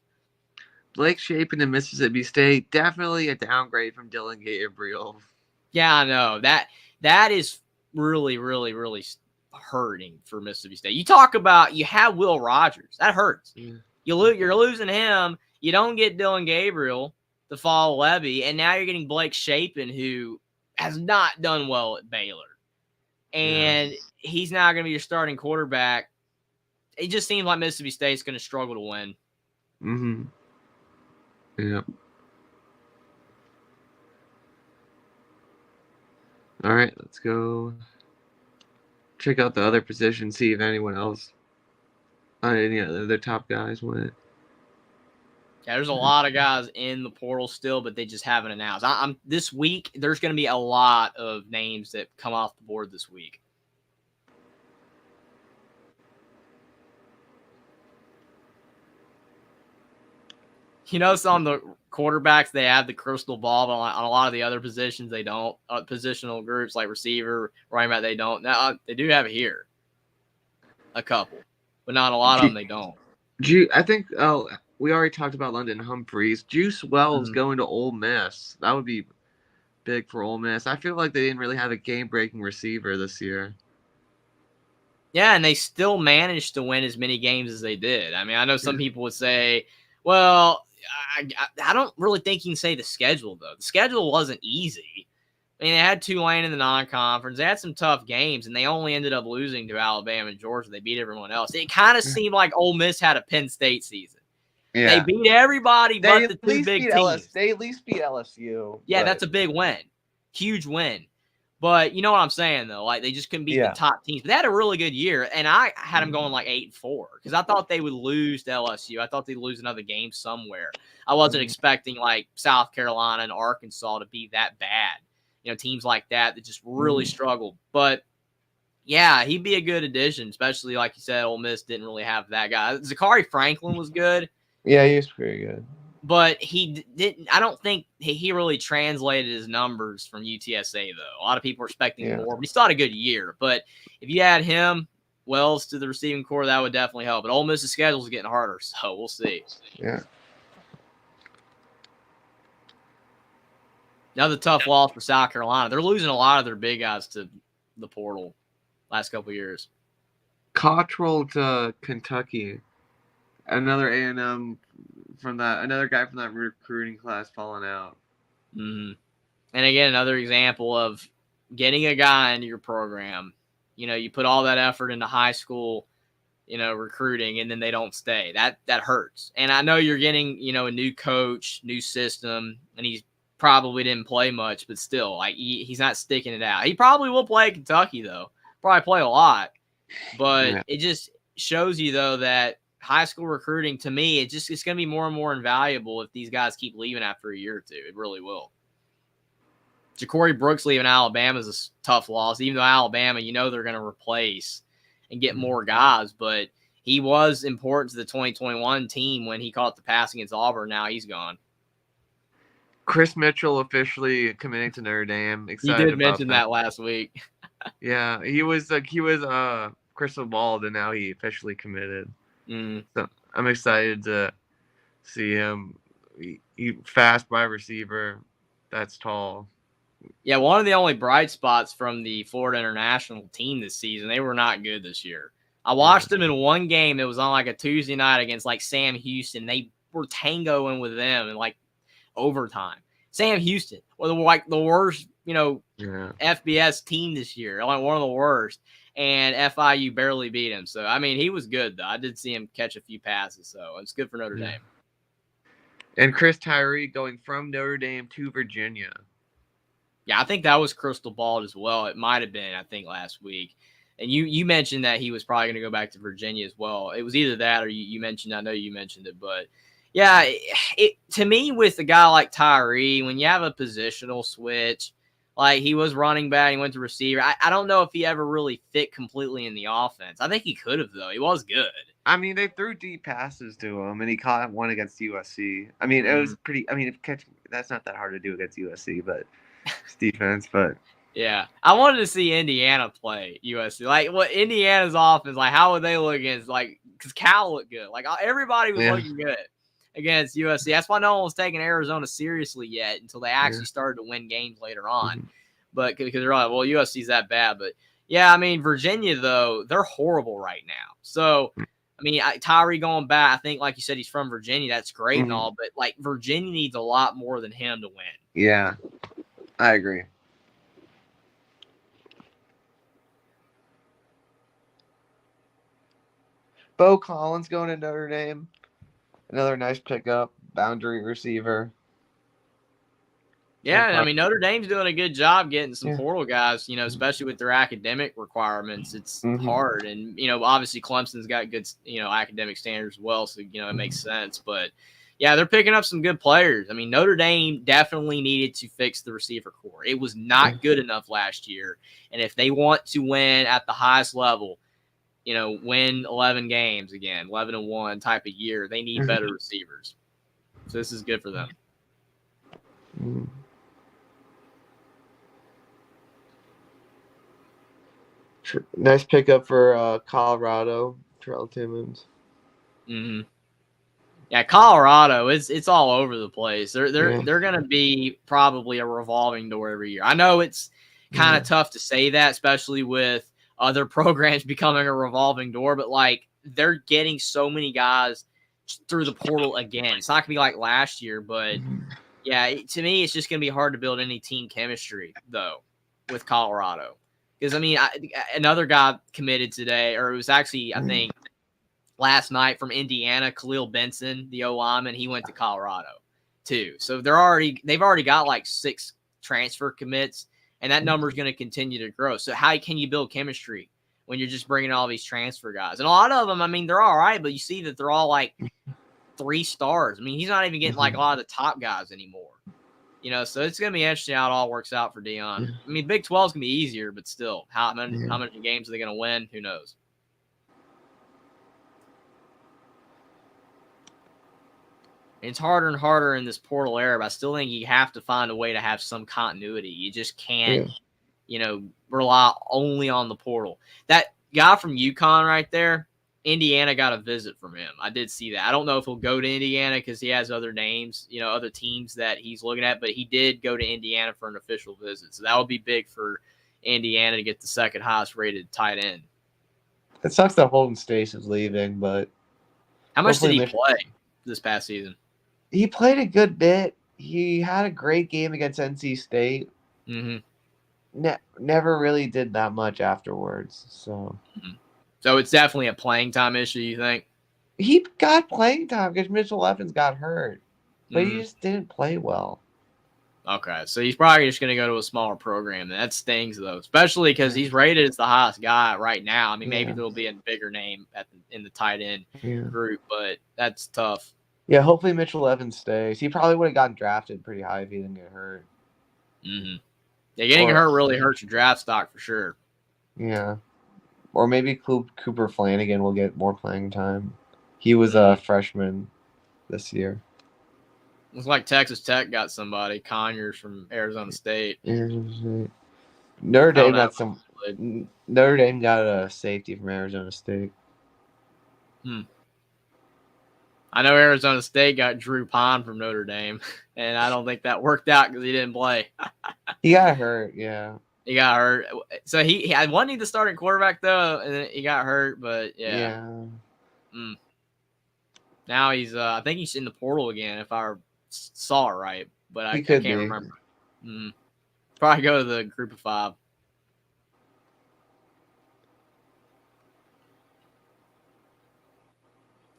Blake Shapen to Mississippi State, definitely a downgrade from Dylan Gabriel. Yeah, I know. That is really, really, really hurting for Mississippi State. You talk about you have Will Rogers. That hurts. Yeah. You're losing him. You don't get Dylan Gabriel to follow Levy, and now you're getting Blake Shapen, who has not done well at Baylor. And he's now going to be your starting quarterback. It just seems like Mississippi State's going to struggle to win. Mm-hmm. Yep. All right, let's go check out the other position, see if anyone else, any other top guys went. Yeah, there's a lot of guys in the portal still, but they just haven't announced. This week, there's going to be a lot of names that come off the board this week. So on the quarterbacks, they have the crystal ball, but on a lot of the other positions, they don't. Positional groups like receiver, running back, they don't. Now, they do have it here. A couple. But not a lot of them, they don't. I think, we already talked about London Humphreys. Juice Wells going to Ole Miss. That would be big for Ole Miss. I feel like they didn't really have a game-breaking receiver this year. Yeah, and they still managed to win as many games as they did. I mean, I know some people would say, well, I don't really think you can say the schedule, though. The schedule wasn't easy. I mean, they had Tulane in the non-conference. They had some tough games, and they only ended up losing to Alabama and Georgia. They beat everyone else. It kind of seemed like Ole Miss had a Penn State season. Yeah. They beat everybody but the two big teams. They at least beat LSU. Yeah, that's a big win. Huge win. But you know what I'm saying, though? Like, they just couldn't beat the top teams. But they had a really good year, and I had them going like 8-4 because I thought they would lose to LSU. I thought they'd lose another game somewhere. I wasn't expecting, like, South Carolina and Arkansas to be that bad. Teams like that just really struggled. But, yeah, he'd be a good addition, especially, like you said, Ole Miss didn't really have that guy. Zachary Franklin was good. Yeah, he was pretty good. But he didn't. I don't think he really translated his numbers from UTSA, though. A lot of people are expecting more, but he still had a good year. But if you add him, Wells, to the receiving core, that would definitely help. But Ole Miss's schedule is getting harder, so we'll see. Yeah. Another tough loss for South Carolina. They're losing a lot of their big guys to the portal last couple of years. Cottrell to Kentucky. Another A&M another guy from that recruiting class falling out. Mm-hmm. And again, another example of getting a guy into your program. You put all that effort into high school, recruiting, and then they don't stay. That hurts. And I know you're getting, a new coach, new system, and he's probably didn't play much, but still, like he's not sticking it out. He probably will play Kentucky, though. Probably play a lot. But it just shows you, though, that high school recruiting, to me, it's going to be more and more invaluable if these guys keep leaving after a year or two. It really will. Ja'Cory Brooks leaving Alabama is a tough loss, even though Alabama, they're going to replace and get more guys, but he was important to the 2021 team when he caught the pass against Auburn. Now he's gone. Chris Mitchell officially committing to Notre Dame. Excited You did mention that last week. Yeah, he was crystal balled, and now he officially committed. So I'm excited to see him. He fast wide receiver, that's tall. Yeah, one of the only bright spots from the Florida International team this season. They were not good this year. I watched them in one game. It was on like a Tuesday night against like Sam Houston. They were tangoing with them in like overtime. Sam Houston, like the worst, FBS team this year, like one of the worst. And FIU barely beat him. So, I mean, he was good, though. I did see him catch a few passes, so it's good for Notre Dame. And Chris Tyree going from Notre Dame to Virginia. Yeah, I think that was crystal balled as well. It might have been, I think, last week. And you mentioned that he was probably going to go back to Virginia as well. It was either that or you mentioned, I know you mentioned it, but yeah, to me, with a guy like Tyree, when you have a positional switch, like he was running back, he went to receiver. I don't know if he ever really fit completely in the offense. I think he could have, though. He was good. I mean, they threw deep passes to him, and he caught one against USC. I mean, it was pretty. I mean, that's not that hard to do against USC, but it's defense. But yeah, I wanted to see Indiana play USC. Like, what Indiana's offense, like, how would they look against? Like, because Cal looked good. Like, everybody was looking good against USC. That's why no one was taking Arizona seriously yet until they actually started to win games later on. But because they're like, well, USC's that bad. But yeah, I mean, Virginia, though, they're horrible right now. So, I mean, Tyree going back, I think, like you said, he's from Virginia. That's great and all. But, like, Virginia needs a lot more than him to win. Yeah, I agree. Bo Collins going to Notre Dame. Another nice pickup, boundary receiver. Yeah, I mean, Notre Dame's doing a good job getting some portal guys, especially with their academic requirements. It's hard. And, obviously Clemson's got good, academic standards as well. So, it makes sense. But, yeah, they're picking up some good players. I mean, Notre Dame definitely needed to fix the receiver core. It was not good enough last year. And if they want to win at the highest level, win 11 games again, 11-1 type of year, they need better receivers. So this is good for them. Nice pickup for Colorado, Terrell Timmons. Yeah, Colorado, it's all over the place. They're going to be probably a revolving door every year. I know it's kind of tough to say that, especially with other programs becoming a revolving door, but like they're getting so many guys through the portal again. It's not going to be like last year, but yeah, to me, it's just going to be hard to build any team chemistry though with Colorado. Because, I mean, another guy committed today, or it was actually, I think, last night from Indiana, Khalil Benson, the O-lineman, he went to Colorado too. So they've already got like 6 transfer commits, and that number is going to continue to grow. So how can you build chemistry when you're just bringing all these transfer guys? And a lot of them, I mean, they're all right, but you see that they're all like 3 stars. I mean, he's not even getting like a lot of the top guys anymore. So it's going to be interesting how it all works out for Deion. I mean, Big 12 is going to be easier, but still, how many games are they going to win? Who knows? It's harder and harder in this portal era, but I still think you have to find a way to have some continuity. You just can't, rely only on the portal. That guy from UConn right there, Indiana got a visit from him. I did see that. I don't know if he'll go to Indiana because he has other names, other teams that he's looking at, but he did go to Indiana for an official visit. So that would be big for Indiana to get the second highest rated tight end. It sucks that Holden Stace is leaving, but how much did he play this past season? He played a good bit. He had a great game against NC State. Never really did that much afterwards. So it's definitely a playing time issue, you think? He got playing time because Mitchell Evans got hurt, but he just didn't play well. Okay, so he's probably just going to go to a smaller program. That stings, though, especially because he's rated as the highest guy right now. I mean, maybe there'll be a bigger name in the tight end group, but that's tough. Yeah, hopefully Mitchell Evans stays. He probably would have gotten drafted pretty high if he didn't get hurt. Mm-hmm. Yeah, getting hurt really hurts your draft stock for sure. Yeah. Or maybe Cooper Flanagan will get more playing time. He was a freshman this year. Looks like Texas Tech got somebody, Conyers from Arizona State. Notre Dame got a safety from Arizona State. I know Arizona State got Drew Pond from Notre Dame, and I don't think that worked out because he didn't play. He got hurt, yeah. He got hurt. So he wanted the starting quarterback, though, and then he got hurt, but yeah. Now he's, I think he's in the portal again, if I saw it right, but I can't remember. Probably go to the group of 5.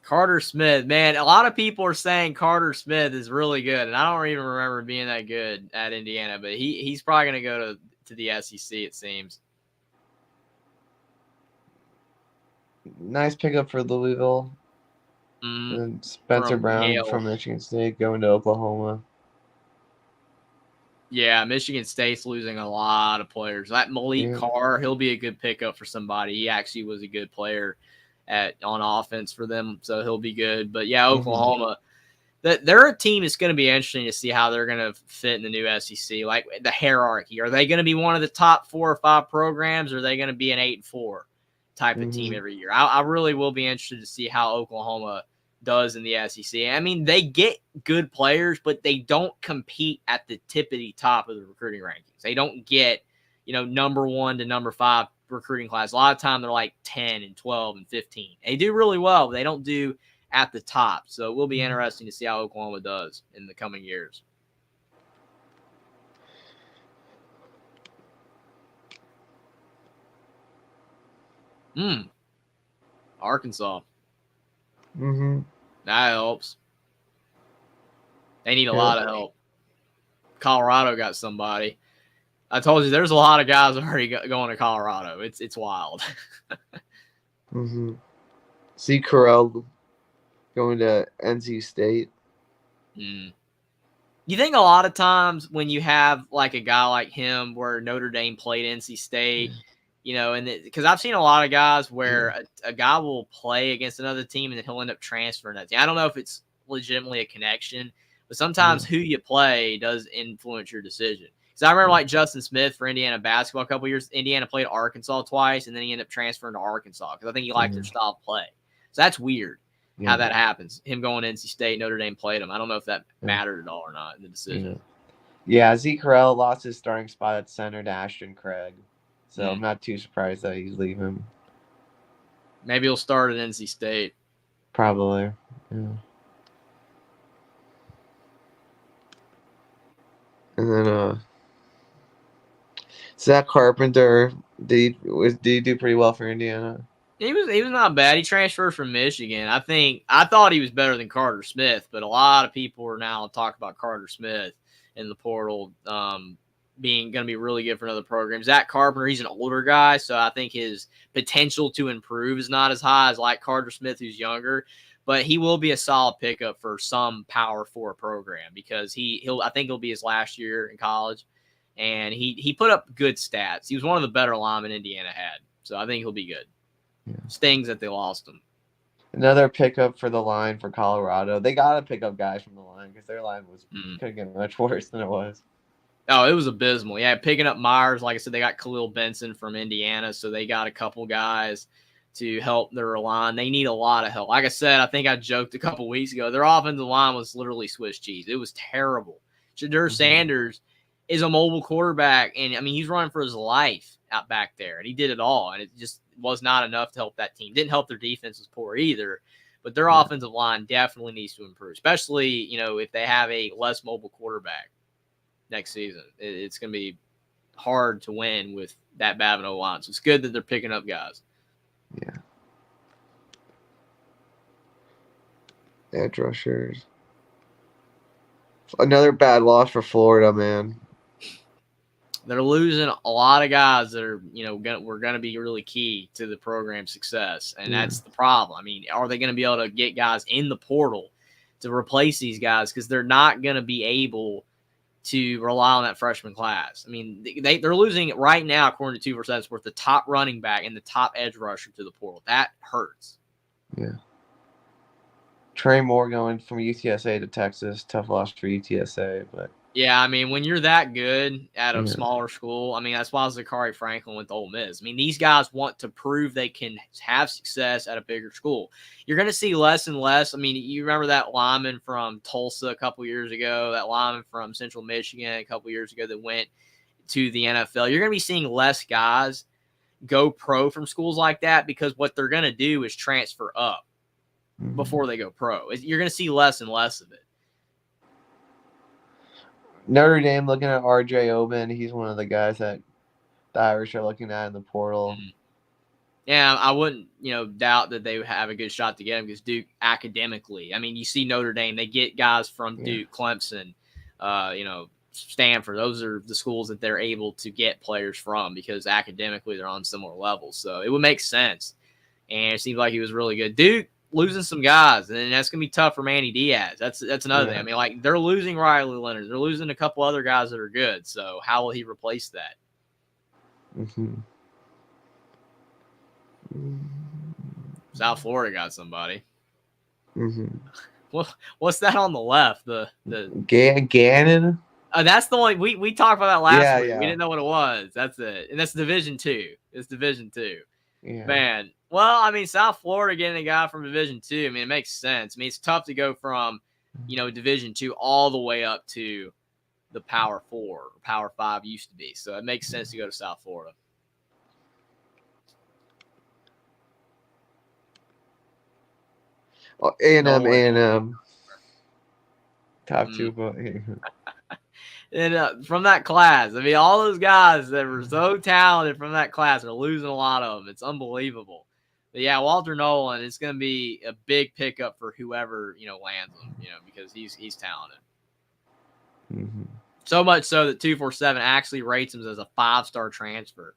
Carter Smith, man, a lot of people are saying Carter Smith is really good, and I don't even remember being that good at Indiana, but he's probably going to go to the SEC, it seems. Nice pickup for Louisville. And Spencer Brown from Michigan State going to Oklahoma. Yeah, Michigan State's losing a lot of players. That Malik Carr, he'll be a good pickup for somebody. He actually was a good player on offense for them, so he'll be good. But yeah, Oklahoma, they're a team that's going to be interesting to see how they're going to fit in the new SEC. Like the hierarchy, are they going to be one of the top 4 or 5 programs, or are they going to be an 8-4 type of team every year? I really will be interested to see how Oklahoma does in the SEC. I mean, they get good players, but they don't compete at the tippity top of the recruiting rankings. They don't get, number 1 to number 5 recruiting class. A lot of time they're like 10 and 12 and 15. They do really well, but they don't do at the top. So it will be interesting to see how Oklahoma does in the coming years. Arkansas. That helps. They need a lot of help. Colorado got somebody. I told you there's a lot of guys already going to Colorado. It's wild. See Corral going to NC State. You think a lot of times when you have like a guy like him where Notre Dame played NC State, and because I've seen a lot of guys where a guy will play against another team and then he'll end up transferring that team. I don't know if it's legitimately a connection, but sometimes who you play does influence your decision. Because I remember like Justin Smith for Indiana basketball a couple years. Indiana played Arkansas twice, and then he ended up transferring to Arkansas because I think he liked their style of play. So that's weird how that happens. Him going to NC State, Notre Dame played him. I don't know if that mattered at all or not in the decision. Yeah, Zeke Corral lost his starting spot at center to Ashton Craig. So I'm not too surprised that he's leaving. Maybe he'll start at NC State. Probably. Yeah. And then Zach Carpenter, did he do pretty well for Indiana? He was not bad. He transferred from Michigan. I thought he was better than Carter Smith, but a lot of people are now talking about Carter Smith in the portal being going to be really good for another program. Zach Carpenter, he's an older guy, so I think his potential to improve is not as high as like Carter Smith, who's younger. But he will be a solid pickup for some Power 4 program because I think he'll be his last year in college, and he put up good stats. He was one of the better linemen Indiana had, so I think he'll be good. Yeah. Stings that they lost him. Another pickup for the line for Colorado. They got to pick up guys from the line because their line couldn't get much worse than it was. Oh, it was abysmal. Yeah, picking up Myers. Like I said, they got Khalil Benson from Indiana, so they got a couple guys to help their line. They need a lot of help. Like I said, I think I joked a couple weeks ago, their offensive line was literally Swiss cheese. It was terrible. Shadur Sanders is a mobile quarterback, and, I mean, he's running for his life out back there, and he did it all, and it just was not enough to help that team. Didn't help their defense was poor either, but their offensive line definitely needs to improve, especially, if they have a less mobile quarterback next season. It's going to be hard to win with that bad of an O-line. So it's good that they're picking up guys. Yeah. Edge rushers. Another bad loss for Florida, man. They're losing a lot of guys that are, were going to be really key to the program's success. And that's the problem. I mean, are they going to be able to get guys in the portal to replace these guys? Because they're not going to be able to rely on that freshman class. I mean, they're losing right now, according to 247 Sports, the top running back and the top edge rusher to the portal. That hurts. Yeah. Trey Moore going from UTSA to Texas. Tough loss for UTSA, but yeah, I mean, when you're that good at a smaller school, I mean, that's why Zachary Franklin went to Ole Miss. I mean, these guys want to prove they can have success at a bigger school. You're going to see less and less. I mean, you remember that lineman from Tulsa a couple years ago, that lineman from Central Michigan a couple years ago that went to the NFL. You're going to be seeing less guys go pro from schools like that because what they're going to do is transfer up before they go pro. You're going to see less and less of it. Notre Dame looking at RJ Oben. He's one of the guys that the Irish are looking at in the portal. Yeah, I wouldn't, doubt that they would have a good shot to get him because Duke academically. I mean, you see Notre Dame, they get guys from Duke, Clemson, Stanford. Those are the schools that they're able to get players from because academically they're on similar levels. So it would make sense. And it seems like he was really good. Duke losing some guys, and that's gonna be tough for Manny Diaz. That's another thing. I mean, like they're losing Riley Leonard, they're losing a couple other guys that are good. So how will he replace that? South Florida got somebody. What's that on the left? The Gannon. That's the one we talked about that last week. Yeah. We didn't know what it was. That's it, and that's Division II. It's Division II. Yeah. Man, well, I mean, South Florida getting a guy from Division II. I mean, it makes sense. I mean, it's tough to go from, Division II all the way up to the Power 4 or Power 5 used to be. So it makes sense to go to South Florida. A&M. Top two. And from that class, I mean, all those guys that were so talented from that class are losing a lot of them. It's unbelievable. But yeah, Walter Nolan is going to be a big pickup for whoever lands him, because he's talented. So much so that 247 actually rates him as a 5-star transfer.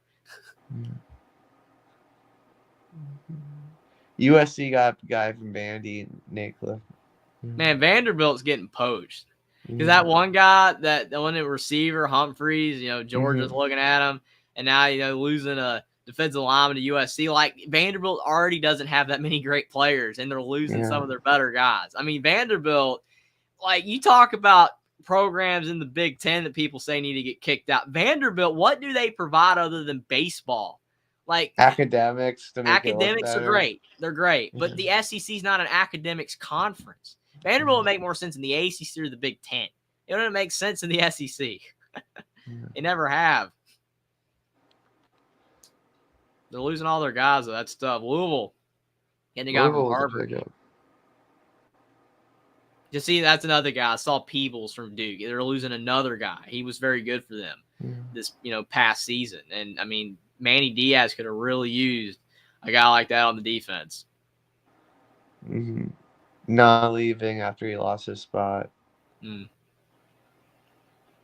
USC got a guy from Vandy, Nate Cliff. Man, Vanderbilt's getting poached. Because that one guy, that one receiver, Humphreys, Georgia's looking at him, and now, losing a defensive lineman to USC. Like, Vanderbilt already doesn't have that many great players, and they're losing some of their better guys. I mean, Vanderbilt, like, you talk about programs in the Big Ten that people say need to get kicked out. Vanderbilt, what do they provide other than baseball? Like, academics are great. They're great. But the SEC is not an academics conference. Vanderbilt would make more sense in the ACC or the Big Ten. It wouldn't make sense in the SEC. They never have. They're losing all their guys, though. That's tough. Louisville getting a guy from Harvard. You see, that's another guy. I saw Peebles from Duke. They're losing another guy. He was very good for them this past season. And, I mean, Manny Diaz could have really used a guy like that on the defense. Not leaving after he lost his spot.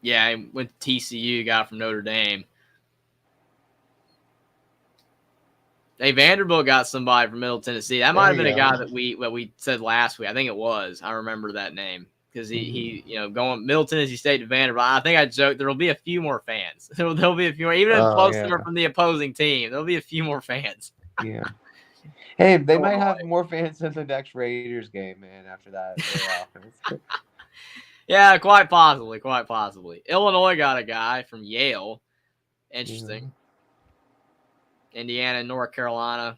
Yeah, he went to TCU, got from Notre Dame. Hey, Vanderbilt got somebody from Middle Tennessee. That might have been a guy that we said last week. I think it was. I remember that name because he going Middle Tennessee State to Vanderbilt. I think I joked there'll be a few more fans. There'll be a few more, even if most of them are from the opposing team. There'll be a few more fans. Yeah. Hey, they might have more fans than the next Raiders game, man. After that, offense. Yeah, quite possibly. Illinois got a guy from Yale. Interesting. Indiana and North Carolina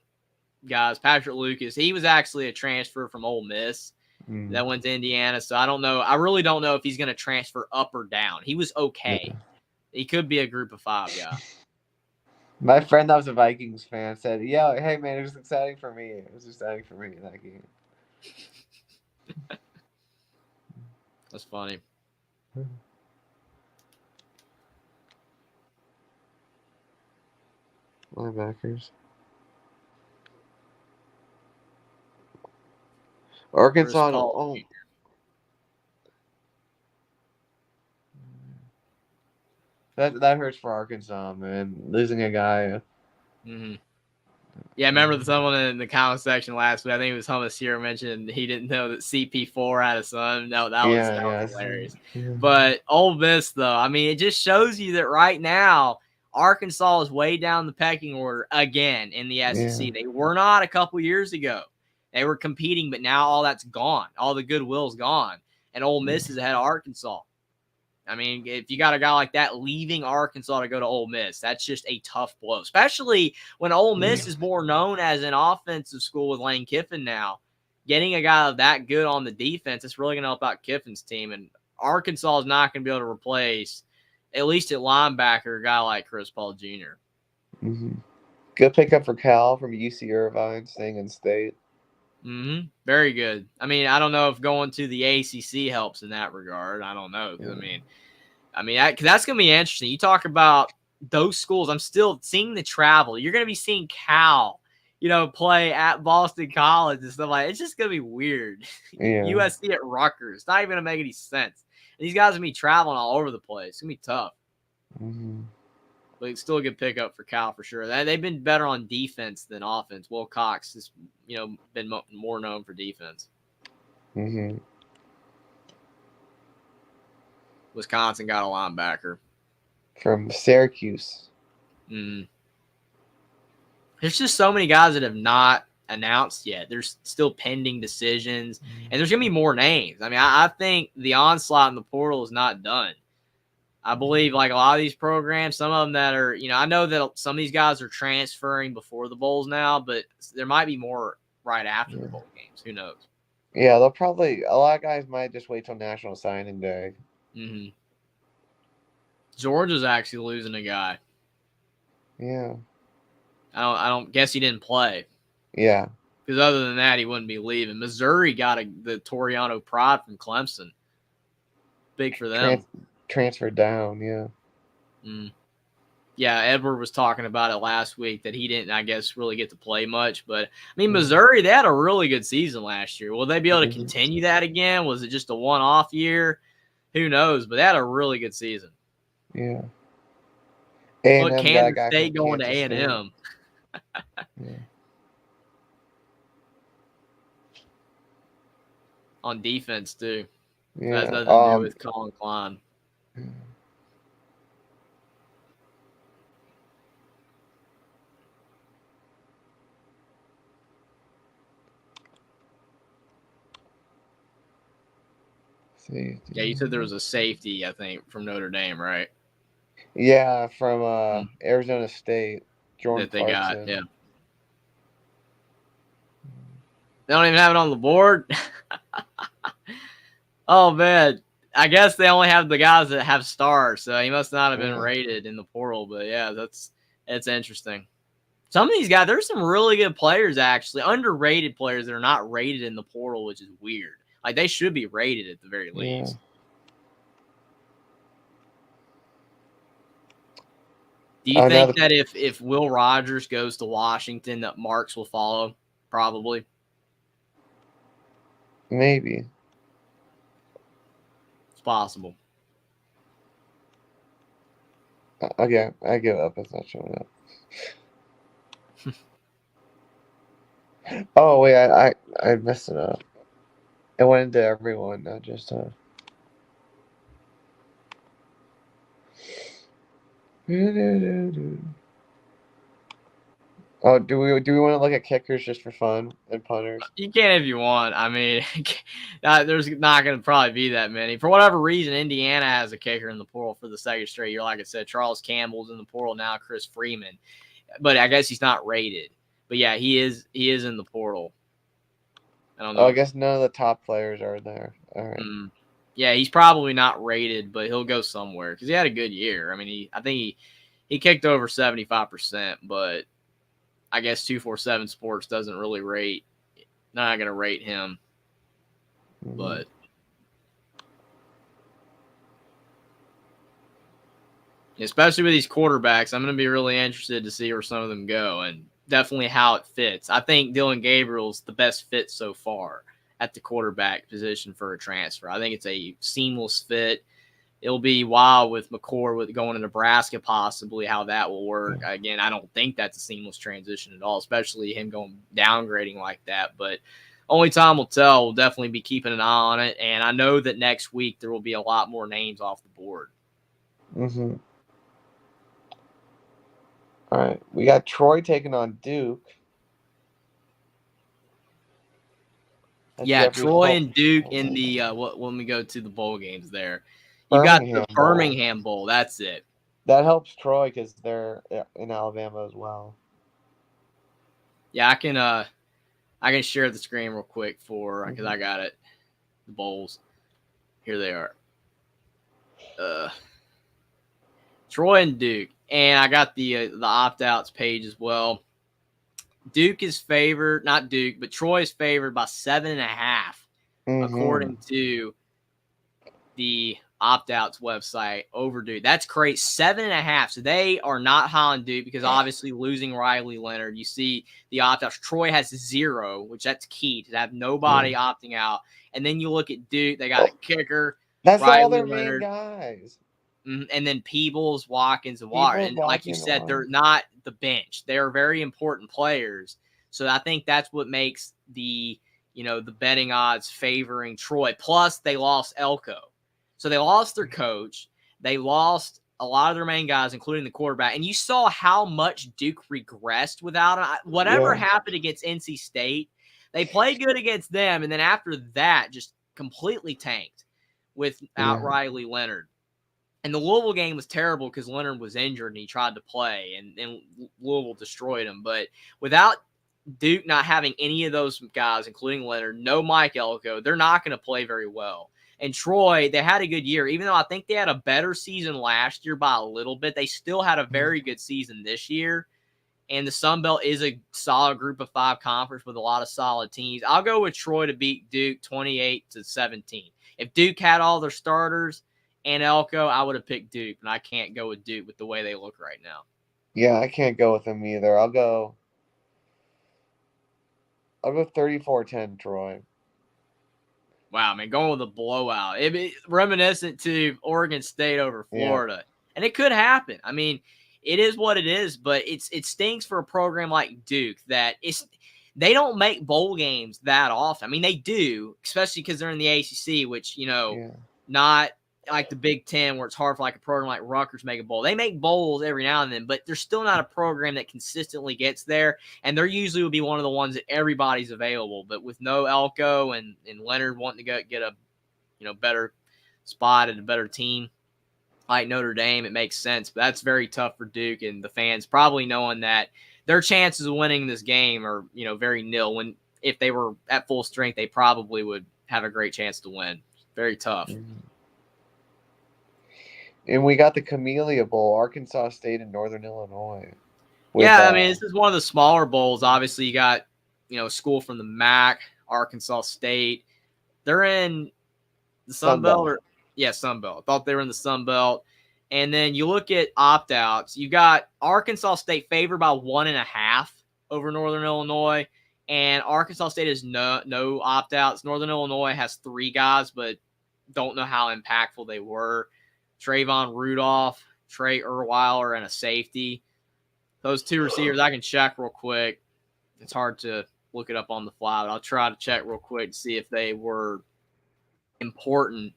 guys. Patrick Lucas, he was actually a transfer from Ole Miss that went to Indiana. So I don't know. I really don't know if he's going to transfer up or down. He was okay. Yeah. He could be a group of 5 guy. My friend that was a Vikings fan said, "Yeah, hey man, it was exciting for me. It was exciting for me in that game." That's funny. Linebackers. Arkansas. That hurts for Arkansas, man. Losing a guy. Mm-hmm. Yeah, I remember someone in the comment section last week. I think it was Hummus here mentioned he didn't know that CP4 had a son. No, that was hilarious. Yeah. But Ole Miss, though, I mean, it just shows you that right now Arkansas is way down the pecking order again in the SEC. Yeah. They were not a couple years ago. They were competing, but now all that's gone. All the goodwill's gone, and Ole Miss is ahead of Arkansas. I mean, if you got a guy like that leaving Arkansas to go to Ole Miss, that's just a tough blow, especially when Ole Miss is more known as an offensive school with Lane Kiffin now. Getting a guy that good on the defense, it's really going to help out Kiffin's team. And Arkansas is not going to be able to replace, at least at linebacker, a guy like Chris Paul Jr. Mm-hmm. Good pickup for Cal from UC Irvine, staying in state. Mm-hmm. Very good. I mean, I don't know if going to the ACC helps in that regard. I don't know. Yeah. I mean, that's going to be interesting. You talk about those schools. I'm still seeing the travel. You're going to be seeing Cal, play at Boston College and stuff like that. It's just going to be weird. Yeah. USC at Rutgers. It's not even going to make any sense. And these guys are going to be traveling all over the place. It's going to be tough. Mm-hmm. But it's still a good pickup for Cal for sure. They've been better on defense than offense. Will Cox has, been more known for defense. Mm-hmm. Wisconsin got a linebacker from Syracuse. Mm. There's just so many guys that have not announced yet. There's still pending decisions, and there's going to be more names. I mean, I think the onslaught in the portal is not done. I believe like a lot of these programs, some of them that are, I know that some of these guys are transferring before the bowls now, but there might be more right after the bowl games. Who knows? Yeah, a lot of guys might just wait till National Signing Day. Mm-hmm. Georgia's actually losing a guy. Yeah. I don't guess he didn't play. Yeah. Because other than that, he wouldn't be leaving. Missouri got the Toriano Pride from Clemson. Big for them. Transferred down, yeah. Yeah, Edward was talking about it last week that he didn't, I guess, really get to play much. But, I mean, Missouri, they had a really good season last year. Will they be able to continue that again? Was it just a one-off year? Who knows? But they had a really good season. Yeah. Look, Kansas State going to A&M. Yeah. On defense, too. Yeah. That has nothing to do with Colin Klein. Yeah. Safety. Yeah, you said there was a safety, I think, from Notre Dame, right? Yeah, from Arizona State, Jordan that they Clarkson. got, yeah. They don't even have it on the board. Oh, man. I guess they only have the guys that have stars, so he must not have been rated in the portal. But, yeah, it's interesting. Some of these guys, there's some really good players, actually, underrated players that are not rated in the portal, which is weird. Like, they should be rated at the very least. Do you think that if Will Rogers goes to Washington, that Marks will follow? Probably. Maybe. It's possible. Okay, I give up. It's not showing up. Oh, wait, I messed it up. It went into everyone, not just Oh, do we want to look at kickers just for fun and punters? You can if you want. I mean, there's not going to probably be that many. For whatever reason, Indiana has a kicker in the portal for the second straight year. Like I said, Charles Campbell's in the portal now, Chris Freeman. But I guess he's not rated. But yeah, he is in the portal. I don't know. Oh, I guess none of the top players are there. All right. Yeah, he's probably not rated, but he'll go somewhere because he had a good year. I mean, I think he kicked over 75%, but I guess 247 Sports doesn't really rate. Not going to rate him, but especially with these quarterbacks, I'm going to be really interested to see where some of them go and definitely how it fits. I think Dylan Gabriel's the best fit so far at the quarterback position for a transfer. I think it's a seamless fit. it'll be wild with McCord with going to Nebraska, possibly how that will work. Again, I don't think that's a seamless transition at all, especially him going downgrading like that. But only time will tell. We'll definitely be keeping an eye on it. And I know that next week there will be a lot more names off the board. Mm-hmm. All right. We got Troy taking on Duke. Yeah, Troy and Duke in the when we go to the bowl games there. You got the Birmingham Bowl. That's it. That helps Troy because they're in Alabama as well. Yeah, I can share the screen real quick because I got it. The bowls. Here they are. Troy and Duke. And I got the opt-outs page as well. Duke is favored, not Duke, but Troy is favored by 7.5, according to the opt-outs website over Duke. That's crazy. 7.5. So they are not high on Duke because obviously losing Riley Leonard. You see the opt-outs. Troy has 0, which that's key to have nobody opting out. And then you look at Duke. They got a kicker. That's Riley all their Leonard, main guys. And then Peebles, Watkins, and Water. And like you said, they're not the bench. They're very important players. So I think that's what makes the betting odds favoring Troy. Plus, they lost Elko. So they lost their coach. They lost a lot of their main guys, including the quarterback. And you saw how much Duke regressed without him. Whatever happened against NC State, they played good against them. And then after that, just completely tanked without Riley Leonard. And the Louisville game was terrible because Leonard was injured and he tried to play, and Louisville destroyed him. But without Duke not having any of those guys, including Leonard, no Mike Elko, they're not going to play very well. And Troy, they had a good year. Even though I think they had a better season last year by a little bit, they still had a very good season this year. And the Sun Belt is a solid group of 5 conference with a lot of solid teams. I'll go with Troy to beat Duke 28-17. If Duke had all their starters and Elko, I would have picked Duke, and I can't go with Duke with the way they look right now. Yeah, I can't go with them either. I'll go 34-10 Troy. Wow, man, going with a blowout. It'd be reminiscent to Oregon State over Florida. Yeah. And it could happen. I mean, it is what it is, but it stinks for a program like Duke that they don't make bowl games that often. I mean, they do, especially because they're in the ACC, which, not like the Big Ten where it's hard for like a program like Rutgers to make a bowl. They make bowls every now and then, but they're still not a program that consistently gets there. And they're usually would be one of the ones that everybody's available. But with no Elko and Leonard wanting to get a better spot at a better team like Notre Dame, it makes sense. But that's very tough for Duke and the fans probably knowing that their chances of winning this game are, very nil. When if they were at full strength, they probably would have a great chance to win. Very tough. Mm-hmm. And we got the Camellia Bowl, Arkansas State and Northern Illinois. I mean, this is one of the smaller bowls. Obviously, you got, school from the MAC, Arkansas State. They're in the Sun Belt. Sun Belt. I thought they were in the Sun Belt. And then you look at opt-outs. You got Arkansas State favored by 1.5 over Northern Illinois. And Arkansas State has no opt-outs. Northern Illinois has 3 guys, but don't know how impactful they were. Trayvon Rudolph, Trey Erweiler, and a safety. Those 2 receivers, I can check real quick. It's hard to look it up on the fly, but I'll try to check real quick to see if they were important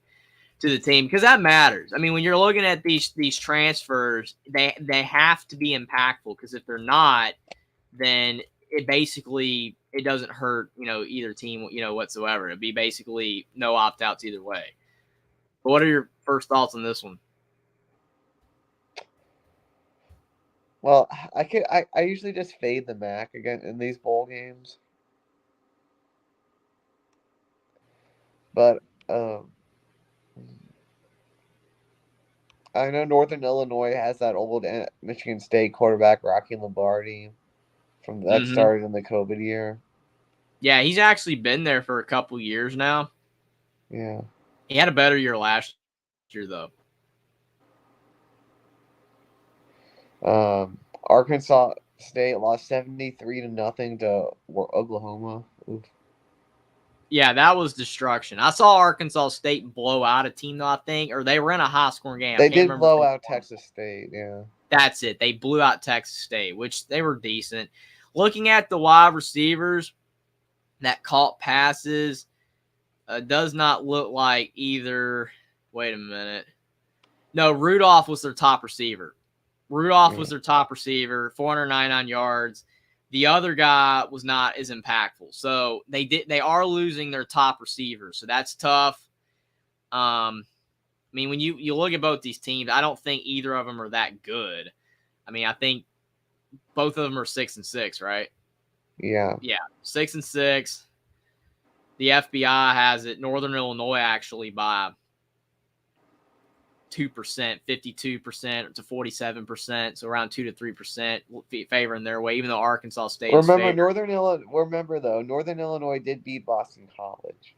to the team because that matters. I mean, when you're looking at these transfers, they have to be impactful because if they're not, then it doesn't hurt either team whatsoever. It'd be basically no opt-outs either way. But what are your first thoughts on this one? Well, I usually just fade the MAC again in these bowl games. But I know Northern Illinois has that old Michigan State quarterback, Rocky Lombardi, from that started in the COVID year. Yeah, he's actually been there for a couple years now. Yeah. He had a better year last year, though. Arkansas State lost 73-0 to Oklahoma. Oof. Yeah, that was destruction. I saw Arkansas State blow out a team, though, I think, or they were in a high-scoring game. They did blow out Texas State, yeah. That's it. They blew out Texas State, which they were decent. Looking at the wide receivers that caught passes, does not look like either. Wait a minute. No, Rudolph was their top receiver. Rudolph was their top receiver, 499 yards. The other guy was not as impactful. So they are losing their top receiver. So that's tough. I mean, when you look at both these teams, I don't think either of them are that good. I mean, I think both of them are 6-6, right? Yeah. Yeah, 6-6. The FBI has it. Northern Illinois actually by 2%, 52% to 47%, so around 2 to 3% favoring their way. Even though Arkansas State. Remember, Northern Illinois did beat Boston College.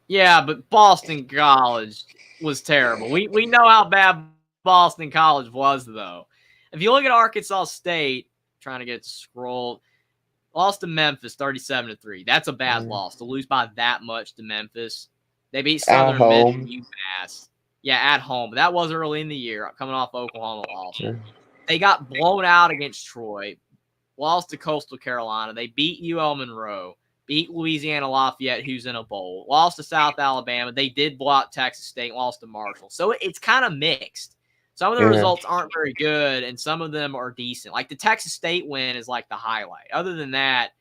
Yeah, but Boston College was terrible. We know how bad Boston College was, though. If you look at Arkansas State, trying to get it to scroll, lost to Memphis 37-3. That's a bad loss to lose by that much to Memphis. They beat Southern Miss and UMass. Yeah, at home. But that was early in the year, coming off Oklahoma loss. They got blown out against Troy, lost to Coastal Carolina. They beat UL Monroe, beat Louisiana Lafayette, who's in a bowl, lost to South Alabama. They did blow out Texas State, lost to Marshall. So it's kind of mixed. Some of the results aren't very good, and some of them are decent. Like the Texas State win is like the highlight. Other than that,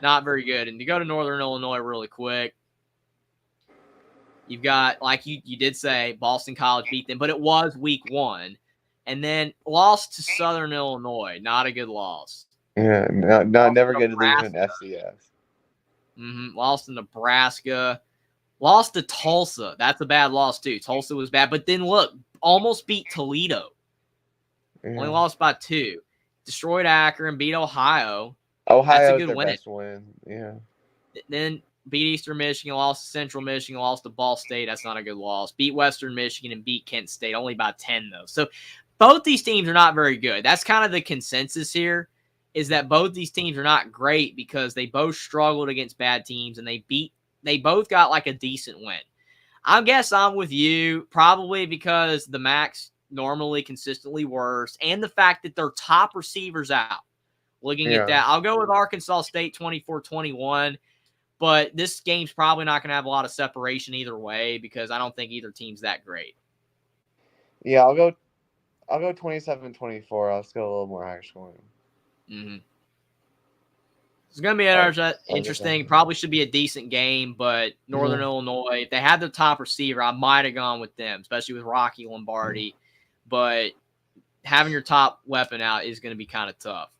not very good. And to go to Northern Illinois really quick, you've got, like you did say, Boston College beat them, but it was week 1. And then lost to Southern Illinois. Not a good loss. Yeah, never good to lose in FCS. Lost to Nebraska. Lost to Tulsa. That's a bad loss, too. Tulsa was bad. But then, look, almost beat Toledo. Only lost by 2. Destroyed Akron, beat Ohio. Ohio's their best win. Yeah. Then beat Eastern Michigan, lost to Central Michigan, lost to Ball State. That's not a good loss. Beat Western Michigan and beat Kent State, only by 10, though. So both these teams are not very good. That's kind of the consensus here, is that both these teams are not great because they both struggled against bad teams and they both got like a decent win. I guess I'm with you, probably because the MAC's normally consistently worse and the fact that their top receivers out. Looking at that, I'll go with Arkansas State 24-21, but this game's probably not going to have a lot of separation either way because I don't think either team's that great. Yeah, I'll go 27-24. Let's go a little more higher scoring. It's going to be interesting. Probably should be a decent game, but Northern Illinois, if they had their top receiver, I might have gone with them, especially with Rocky Lombardi. But having your top weapon out is going to be kind of tough.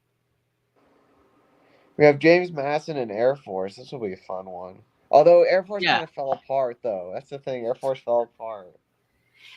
We have James Madison and Air Force. This will be a fun one. Although Air Force kind of fell apart, though. That's the thing. Air Force fell apart.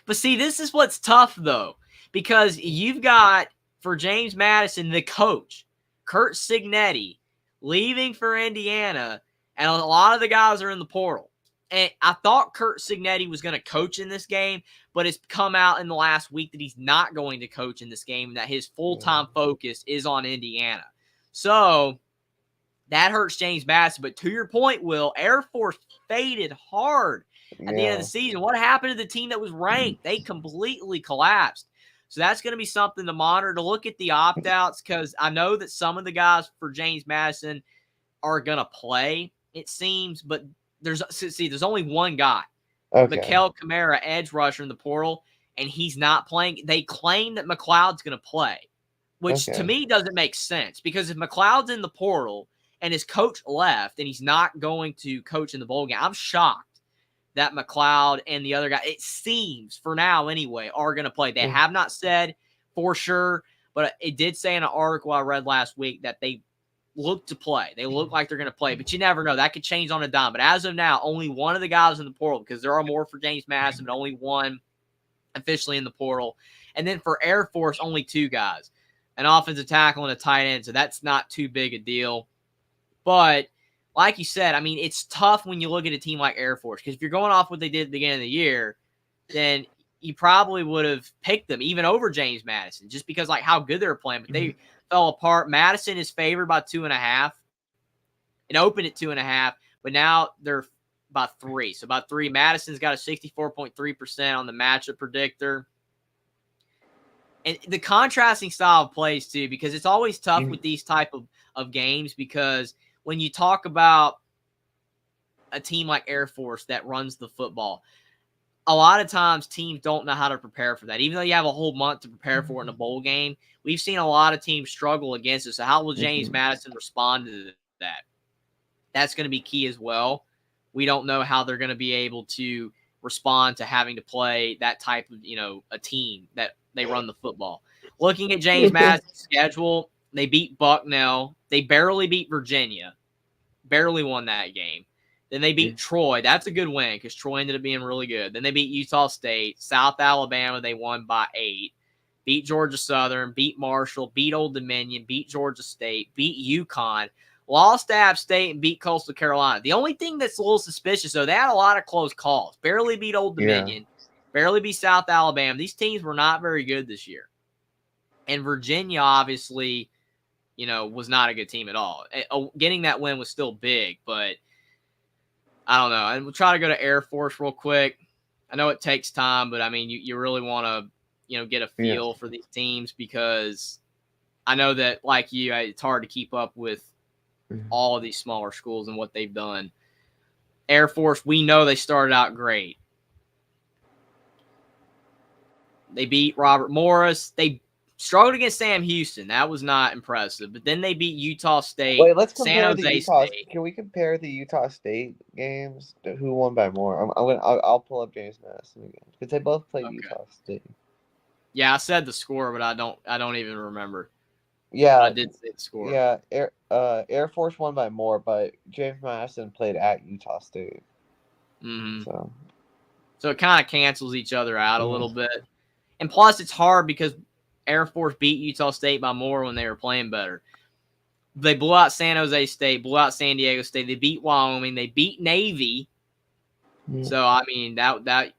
But see, this is what's tough, though, because you've got, for James Madison, the coach, Curt Cignetti, leaving for Indiana, and a lot of the guys are in the portal. And I thought Curt Cignetti was going to coach in this game, but it's come out in the last week that he's not going to coach in this game, and that his full-time focus is on Indiana. So that hurts James Madison. But to your point, Will, Air Force faded hard at the end of the season. What happened to the team that was ranked? They completely collapsed. So that's going to be something to monitor, to look at the opt-outs, because I know that some of the guys for James Madison are going to play, it seems, but there's only one guy, Mikael Kamara, edge rusher in the portal, and he's not playing. They claim that McLeod's going to play, which to me doesn't make sense, because if McLeod's in the portal and his coach left and he's not going to coach in the bowl game, I'm shocked that McLeod and the other guy, it seems for now anyway, are going to play. They have not said for sure, but it did say in an article I read last week that they look to play. They look like they're going to play, but you never know. That could change on a dime. But as of now, only one of the guys in the portal, because there are more for James Madison, but only one officially in the portal. And then for Air Force, only 2 guys, an offensive tackle and a tight end. So that's not too big a deal. But like you said, I mean, it's tough when you look at a team like Air Force, because if you're going off what they did at the beginning of the year, then you probably would have picked them even over James Madison, just because like how good they were playing. But they fell apart. Madison is favored by 2.5. It opened at 2.5, but now they're by 3. So by 3, Madison's got a 64.3% on the matchup predictor. And the contrasting style of plays too, because it's always tough with these type of games, because when you talk about a team like Air Force that runs the football, a lot of times teams don't know how to prepare for that. Even though you have a whole month to prepare for it in a bowl game, we've seen a lot of teams struggle against it. So how will James Madison respond to that? That's going to be key as well. We don't know how they're going to be able to respond to having to play that type of, a team that they run the football. Looking at James Madison's schedule, they beat Bucknell. They barely beat Virginia. Barely won that game. Then they beat Troy. That's a good win because Troy ended up being really good. Then they beat Utah State. South Alabama, they won by 8. Beat Georgia Southern. Beat Marshall. Beat Old Dominion. Beat Georgia State. Beat UConn. Lost to App State and beat Coastal Carolina. The only thing that's a little suspicious, though, they had a lot of close calls. Barely beat Old Dominion. Barely beat South Alabama. These teams were not very good this year. And Virginia, obviously, was not a good team at all. Getting that win was still big, but I don't know. And we'll try to go to Air Force real quick. I know it takes time, but, I mean, you really want to, get a feel for these teams, because I know that, like you, it's hard to keep up with all of these smaller schools and what they've done. Air Force, we know they started out great. They beat Robert Morris. They struggled against Sam Houston. That was not impressive. But then they beat Utah State. Wait, let's compare San Jose State. Can we compare the Utah State games? Who won by more? I'll pull up James Madison again because they both played Utah State. Yeah, I said the score, but I don't even remember. Yeah, I did say the score. Yeah, Air Force won by more, but James Madison played at Utah State. Mm-hmm. So it kind of cancels each other out a little bit. And plus, it's hard because Air Force beat Utah State by more when they were playing better. They blew out San Jose State, blew out San Diego State. They beat Wyoming. They beat Navy. So, I mean, that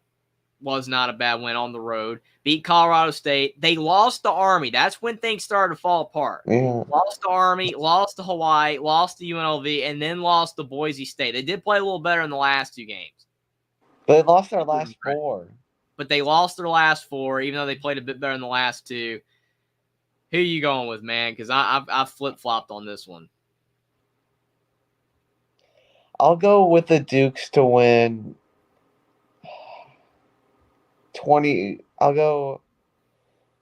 was not a bad win on the road. Beat Colorado State. They lost to Army. That's when things started to fall apart. Yeah. Lost to Army, lost to Hawaii, lost to UNLV, and then lost to Boise State. They did play a little better in the last 2 games. But they lost their last 4. But they lost their last 4, even though they played a bit better in the last 2. Who are you going with, man? Because I've flip-flopped on this one. I'll go with the Dukes to win 20. I'll go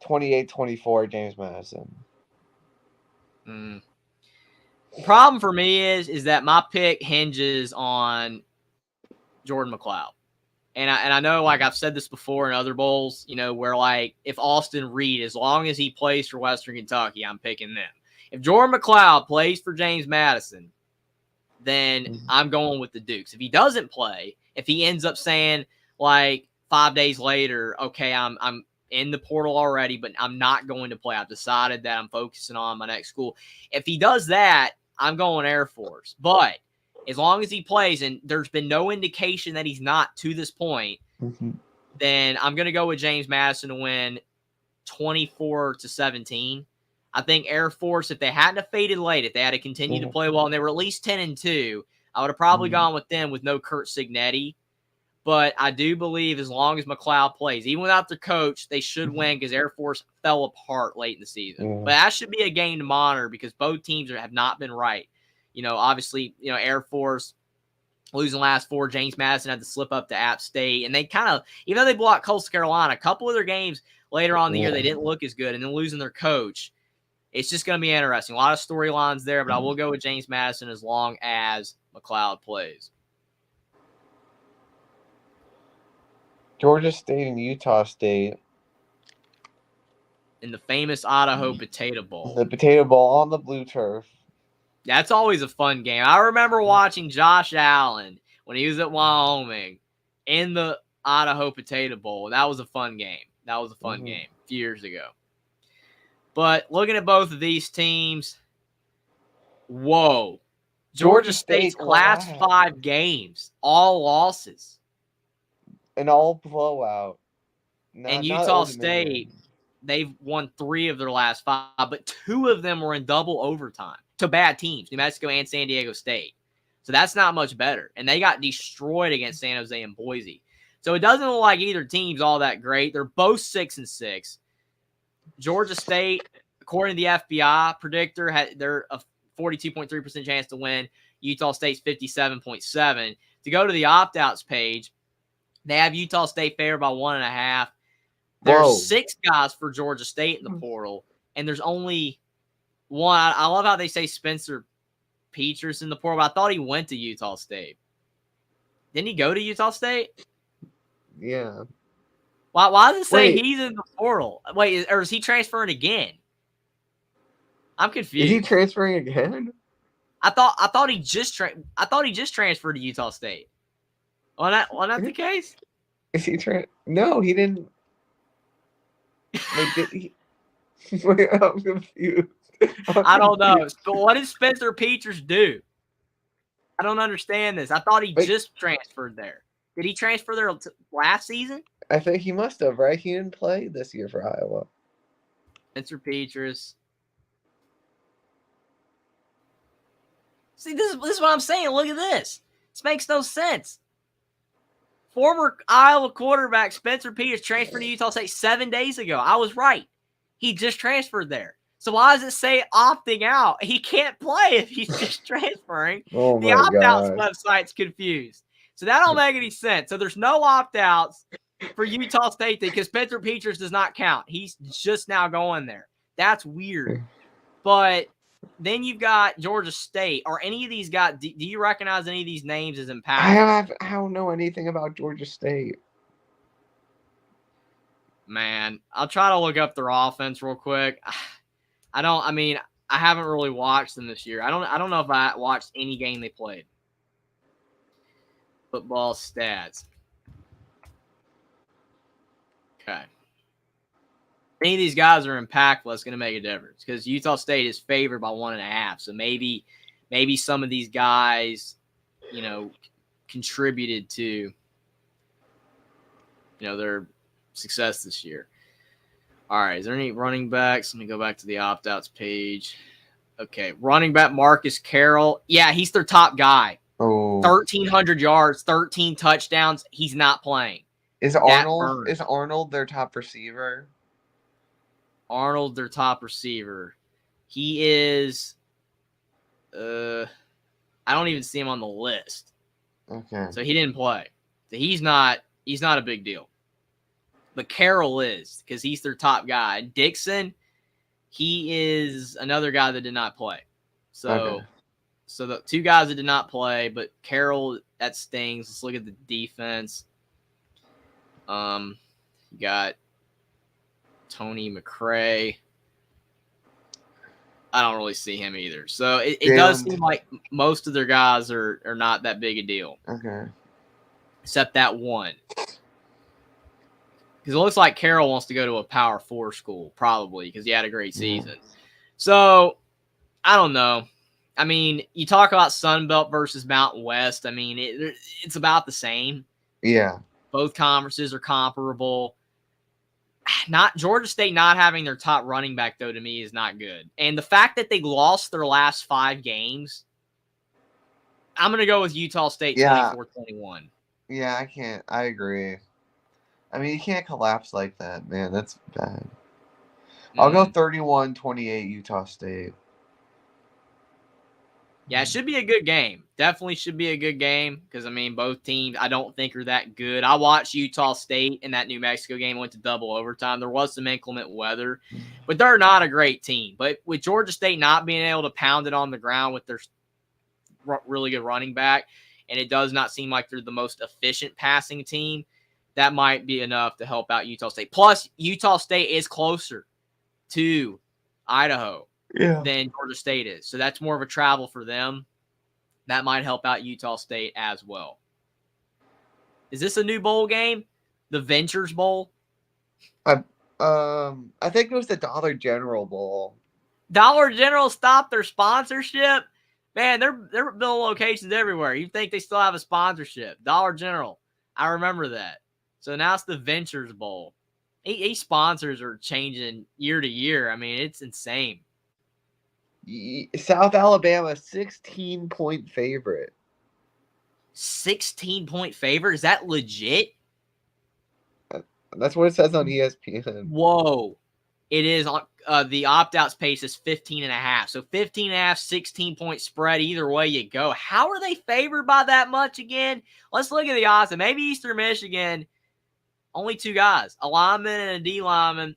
28-24 James Madison. The problem for me is that my pick hinges on Jordan McLeod. And I know, like I've said this before in other bowls, where like if Austin Reed, as long as he plays for Western Kentucky, I'm picking them. If Jordan McLeod plays for James Madison, then I'm going with the Dukes. If he doesn't play, if he ends up saying like 5 days later, okay, I'm in the portal already, but I'm not going to play. I've decided that I'm focusing on my next school. If he does that, I'm going Air Force. But as long as he plays, and there's been no indication that he's not to this point, then I'm going to go with James Madison to win 24-17. I think Air Force, if they hadn't have faded late, if they had to continue to play well, and they were at least 10-2, I would have probably gone with them with no Kurt Signetti. But I do believe as long as McLeod plays, even without their coach, they should win because Air Force fell apart late in the season. But that should be a game to monitor because both teams have not been right. Obviously, Air Force losing the last 4. James Madison had to slip up to App State. And they kind of, even though they blew out Coastal Carolina, a couple of their games later on in the year, they didn't look as good. And then losing their coach, it's just going to be interesting. A lot of storylines there, but I will go with James Madison as long as McLeod plays. Georgia State and Utah State. In the famous Idaho Potato Bowl. The Potato Bowl on the blue turf. That's always a fun game. I remember watching Josh Allen when he was at Wyoming in the Idaho Potato Bowl. That was a fun game. That was a fun game a few years ago. But looking at both of these teams, whoa. Georgia State's last 5 games, all losses. An all blowout. And Utah State, they've won 3 of their last 5, but 2 of them were in double overtime to bad teams, New Mexico and San Diego State. So that's not much better. And they got destroyed against San Jose and Boise. So it doesn't look like either team's all that great. They're both 6-6. Georgia State, according to the FBI predictor, they're a 42.3% chance to win. Utah State's 57.7%. To go to the opt-outs page, they have Utah State favored by 1.5. There's 6 guys for Georgia State in the portal, and there's only one. I love how they say Spencer Petras in the portal, but I thought he went to Utah State. Didn't he go to Utah State? Yeah. Why does it say he's in the portal? Wait, or is he transferring again? I'm confused. Is he transferring again? I thought he just transferred to Utah State. Wasn't that the case? Is he No, he didn't. Wait, did he? Wait, I'm confused. I don't know. But what did Spencer Petras do? I don't understand this. I thought he just transferred there. Did he transfer there last season? I think he must have, right? He didn't play this year for Iowa. Spencer Petras. See, this is what I'm saying. Look at this. This makes no sense. Former Iowa quarterback Spencer Petras transferred to Utah State 7 days ago. I was right. He just transferred there. So why does it say opting out? He can't play if he's just transferring. Oh the opt-outs website's confused. So that don't make any sense. So there's no opt-outs for Utah State because Spencer Petras does not count. He's just now going there. That's weird. But then you've got Georgia State. Are any of these guys? Do you recognize any of these names as impactful? I don't know anything about Georgia State. Man, I'll try to look up their offense real quick. I haven't really watched them this year. I don't know if I watched any game they played. Football stats. Okay. Any of these guys are impactful, it's going to make a difference because Utah State is favored by 1.5. So maybe some of these guys, contributed to, their success this year. All right. Is there any running backs? Let me go back to the opt-outs page. Okay. Running back Marcus Carroll. Yeah, he's their top guy. Oh. 1,300 yards, 13 touchdowns. He's not playing. Is Arnold their top receiver? Arnold, their top receiver. He is I don't even see him on the list. Okay. So he didn't play. So he's not a big deal. But Carroll is, because he's their top guy. Dixon, he is another guy that did not play. So the 2 guys that did not play, but Carroll, that stings. Let's look at the defense. You got Tony McRae. I don't really see him either. So it does seem like most of their guys are not that big a deal. Okay. Except that one. Because it looks like Carroll wants to go to a Power 4 school, probably, because he had a great season. So, I don't know. I mean, you talk about Sun Belt versus Mountain West. I mean, it's about the same. Yeah. Both conferences are comparable. Not Georgia State not having their top running back, though, to me is not good. And the fact that they lost their last 5 games, I'm going to go with Utah State 24-21. Yeah, I agree. I mean, you can't collapse like that, man. That's bad. I'll go 31-28 Utah State. Yeah, it should be a good game. Definitely should be a good game because, both teams I don't think are that good. I watched Utah State in that New Mexico game, went to double overtime. There was some inclement weather, but they're not a great team. But with Georgia State not being able to pound it on the ground with their really good running back, and it does not seem like they're the most efficient passing team, that might be enough to help out Utah State. Plus, Utah State is closer to Idaho than Georgia State is. So that's more of a travel for them. That might help out Utah State as well. Is this a new bowl game? The Ventures Bowl? I think it was the Dollar General Bowl. Dollar General stopped their sponsorship? Man, they're building locations everywhere. You think they still have a sponsorship. Dollar General. I remember that. So now it's the Ventures Bowl. These sponsors are changing year to year. It's insane. South Alabama, 16-point favorite. 16-point favorite? Is that legit? That's what it says on ESPN. Whoa. It is on the opt-outs pace is 15.5. So 15.5, 16-point spread. Either way you go. How are they favored by that much again? Let's look at the odds. Maybe Eastern Michigan, only 2 guys, a lineman and a D lineman,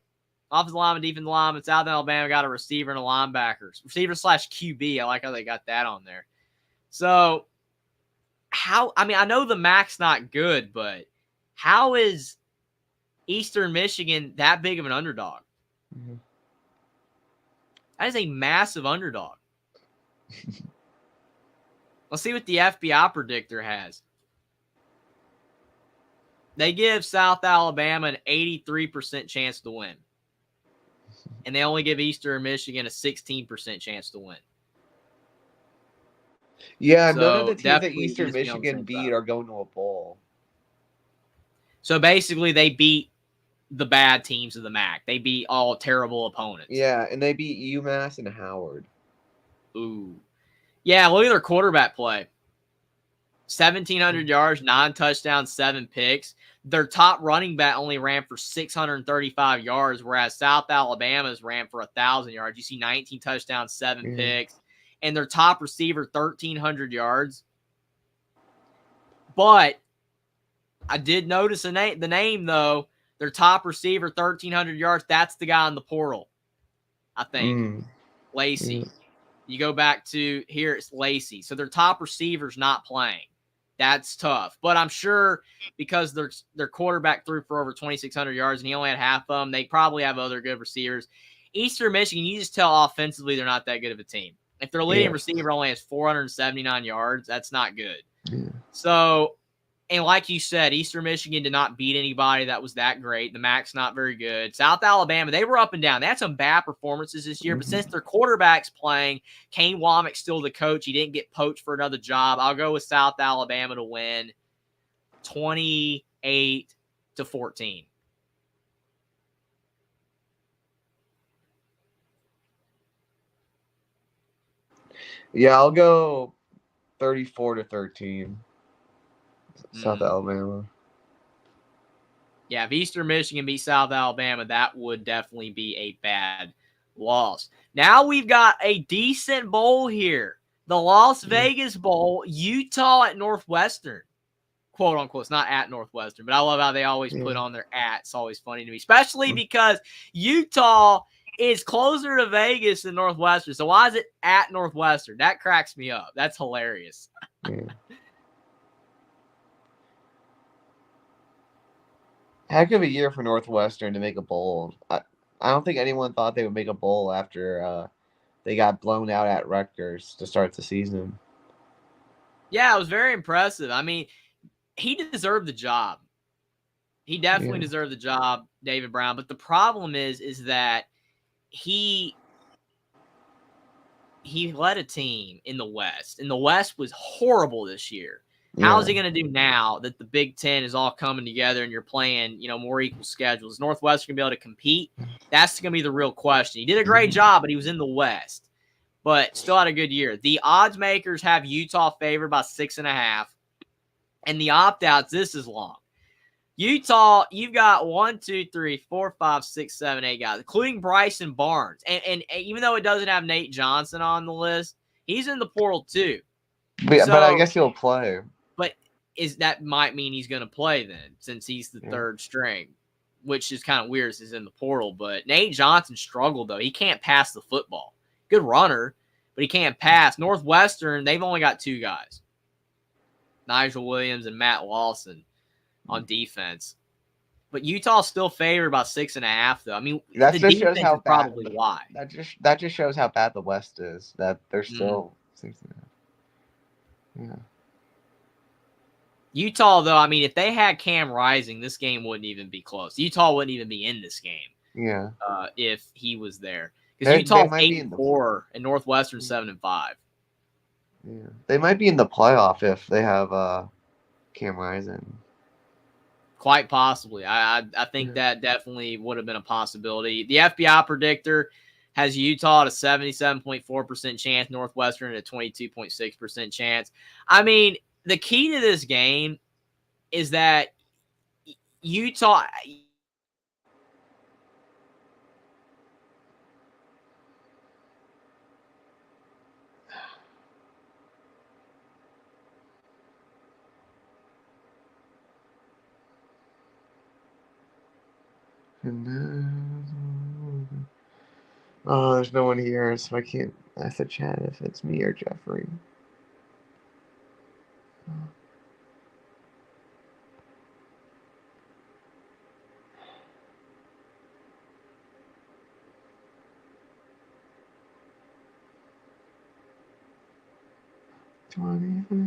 offensive lineman, defensive lineman. South Alabama got a receiver and a linebacker. Receiver / QB. I like how they got that on there. So I know the MAC's not good, but how is Eastern Michigan that big of an underdog? Mm-hmm. That is a massive underdog. Let's see what the FBI predictor has. They give South Alabama an 83% chance to win. And they only give Eastern Michigan a 16% chance to win. Yeah, So none of the teams that definitely Eastern needs to be on the Michigan same beat side. are going to a bowl. So basically, they beat the bad teams of the MAC. They beat all terrible opponents. Yeah, and they beat UMass and Howard. Ooh. Yeah, look at their quarterback play. 1,700 yards, 9 touchdowns, 7 picks. Their top running back only ran for 635 yards, whereas South Alabama's ran for 1,000 yards. You see 19 touchdowns, 7 picks. And their top receiver, 1,300 yards. But I did notice the name, though. Their top receiver, 1,300 yards. That's the guy in the portal, I think. Lacey. You go back to here, it's Lacey. So their top receiver's not playing. That's tough. But I'm sure because their quarterback threw for over 2,600 yards and he only had half of them, they probably have other good receivers. Eastern Michigan, you just tell offensively they're not that good of a team. If their leading receiver only has 479 yards, that's not good. Yeah. So, and like you said, Eastern Michigan did not beat anybody that was that great. The MAC's not very good. South Alabama, they were up and down. They had some bad performances this year, but since their quarterback's playing, Kane Womack's still the coach. He didn't get poached for another job. I'll go with South Alabama to win 28-14. Yeah, I'll go 34-13. South Alabama. Yeah, if Eastern Michigan beat South Alabama, that would definitely be a bad loss. Now we've got a decent bowl here. The Las Vegas Bowl, Utah at Northwestern. Quote unquote. It's not at Northwestern, but I love how they always put on their at. It's always funny to me, especially because Utah is closer to Vegas than Northwestern. So why is it at Northwestern? That cracks me up. That's hilarious. Heck of a year for Northwestern to make a bowl. I don't think anyone thought they would make a bowl after they got blown out at Rutgers to start the season. Yeah, it was very impressive. I mean, he deserved the job. He definitely deserved the job, David Brown. But the problem is that he led a team in the West, and the West was horrible this year. How is he going to do now that the Big Ten is all coming together and you're playing, more equal schedules? Northwestern going to be able to compete? That's going to be the real question. He did a great job, but he was in the West, but still had a good year. The odds makers have Utah favored by 6.5, and the opt-outs, this is long. Utah, you've got 1, 2, 3, 4, 5, 6, 7, 8 guys, including Bryson Barnes. And even though it doesn't have Nate Johnson on the list, he's in the portal too. But I guess he'll play. But that might mean he's going to play then, since he's the third string, which is kind of weird since he's in the portal. But Nate Johnson struggled, though. He can't pass the football. Good runner, but he can't pass. Northwestern, they've only got 2 guys, Nigel Williams and Matt Lawson on defense. But Utah's still favored by 6.5, though. I mean, that the just defense shows how is probably why. That just shows how bad the West is. That they're still 6.5. Yeah. Utah, though, I mean, if they had Cam Rising, this game wouldn't even be close. Utah wouldn't even be in this game. Yeah. If he was there, because Utah's 8-4 and Northwestern 7-5. Yeah, they might be in the playoff if they have Cam Rising. Quite possibly. I think that definitely would have been a possibility. The FBI predictor has Utah at a 77.4% chance, Northwestern at a 22.6% chance. I mean, the key to this game is that Utah. Oh, there's no one here, so I can't ask the chat if it's me or Jeffrey.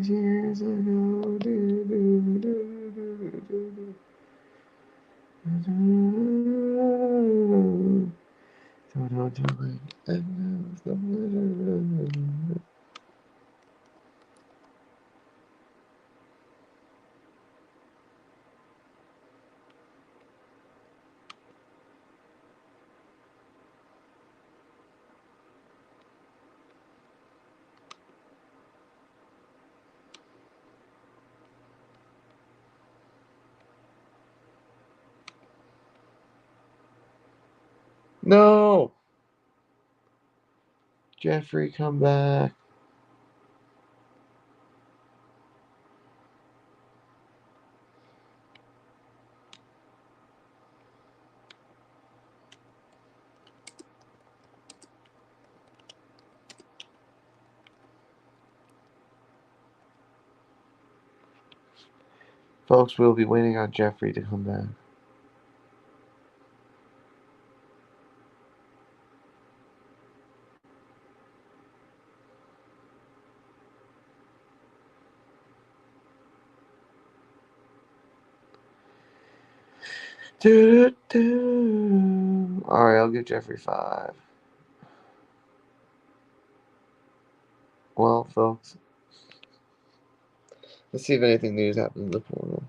Years ago. No! Jeffrey, come back. Folks, we'll be waiting on Jeffrey to come back. Alright, I'll give Jeffrey 5. Well, folks, let's see if anything news happens in the portal.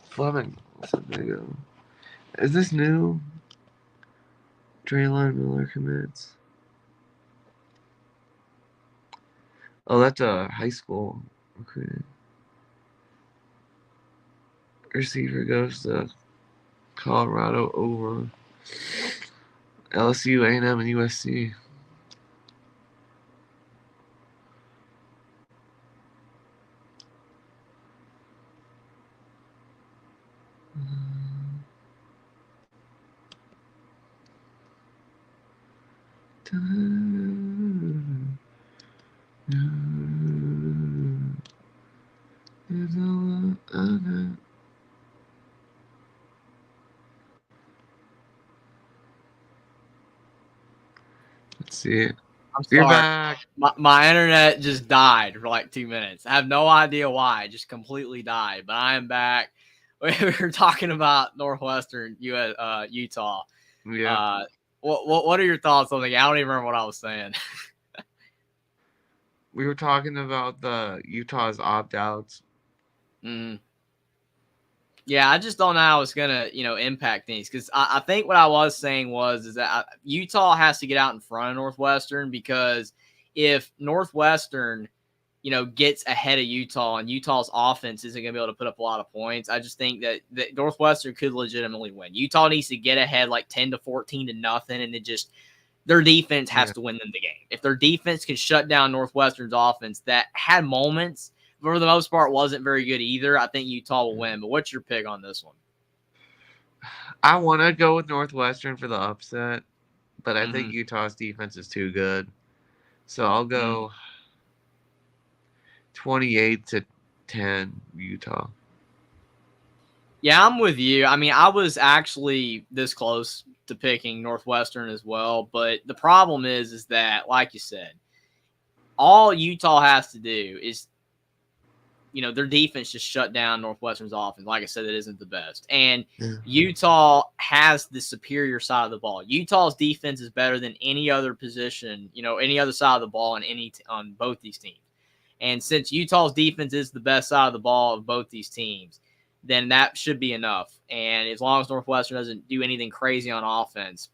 Fleming. There you go. Is this new? Draylon Miller commits. Oh, that's a high school recruiting. Receiver goes to Colorado over LSU, A&M, and USC. Let's see. I'm You're sorry. back. My internet just died for like 2 minutes. I have no idea why. It just completely died. But I am back. We were talking about Northwestern Utah. Yeah. What are your thoughts on the game? I don't even remember what I was saying. We were talking about the Utah's opt-outs. Yeah, I just don't know how it's gonna, impact things, because I think what I was saying is that Utah has to get out in front of Northwestern, because if Northwestern, gets ahead of Utah and Utah's offense isn't gonna be able to put up a lot of points, I just think that Northwestern could legitimately win. Utah needs to get ahead like 10-14 to nothing, and then just their defense has to win them the game. If their defense can shut down Northwestern's offense that had moments, for the most part, wasn't very good either, I think Utah will win. But what's your pick on this one? I want to go with Northwestern for the upset, but I think Utah's defense is too good. So I'll go 28-10 Utah. Yeah, I'm with you. I mean, I was actually this close to picking Northwestern as well, but the problem is that, like you said, all Utah has to do is their defense just shut down Northwestern's offense. Like I said, it isn't the best. And Yeah. Utah has the superior side of the ball. Utah's defense is better than any other position, any other side of the ball on both these teams. And since Utah's defense is the best side of the ball of both these teams, then that should be enough. And as long as Northwestern doesn't do anything crazy on offense,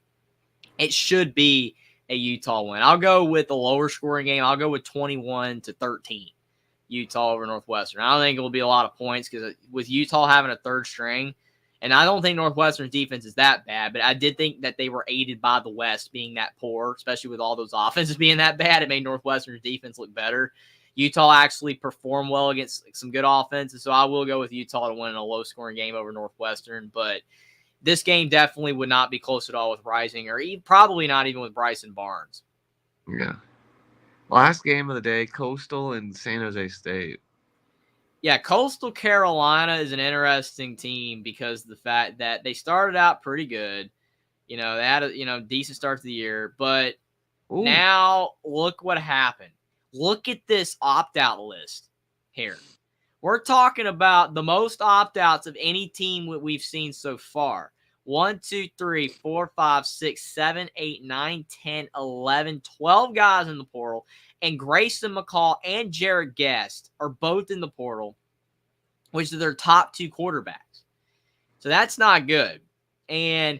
it should be a Utah win. I'll go with a lower scoring game. I'll go with 21-13. Utah over Northwestern. I don't think it will be a lot of points because with Utah having a third string, and I don't think Northwestern's defense is that bad, but I did think that they were aided by the West being that poor, especially with all those offenses being that bad. It made Northwestern's defense look better. Utah actually performed well against some good offenses, so I will go with Utah to win in a low-scoring game over Northwestern, but this game definitely would not be close at all with Rising, or probably not even with Bryson Barnes. Yeah. Last game of the day, Coastal and San Jose State. Yeah, Coastal Carolina is an interesting team because of the fact that they started out pretty good. They had a decent start to the year, but now look what happened. Look at this opt-out list here. We're talking about the most opt-outs of any team we've seen so far. 1, 2, 3, 4, 5, 6, 7, 8, 9, 10, 11, 12 guys in the portal. And Grayson McCall and Jared Guest are both in the portal, which are their top 2 quarterbacks. So that's not good. And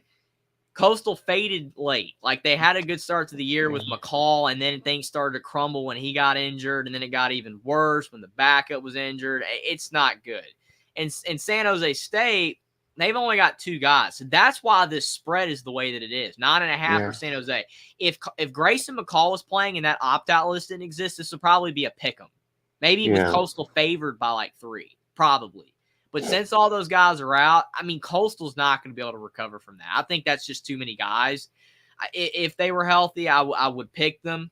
Coastal faded late. Like, they had a good start to the year with McCall, and then things started to crumble when he got injured, and then it got even worse when the backup was injured. It's not good. And San Jose State, they've only got 2 guys. So that's why this spread is the way that it is. 9.5 for San Jose. If Grayson McCall was playing and that opt-out list didn't exist, this would probably be a pick 'em. Maybe with Coastal favored by like 3, probably. But since all those guys are out, I mean, Coastal's not going to be able to recover from that. I think that's just too many guys. If they were healthy, I would pick them.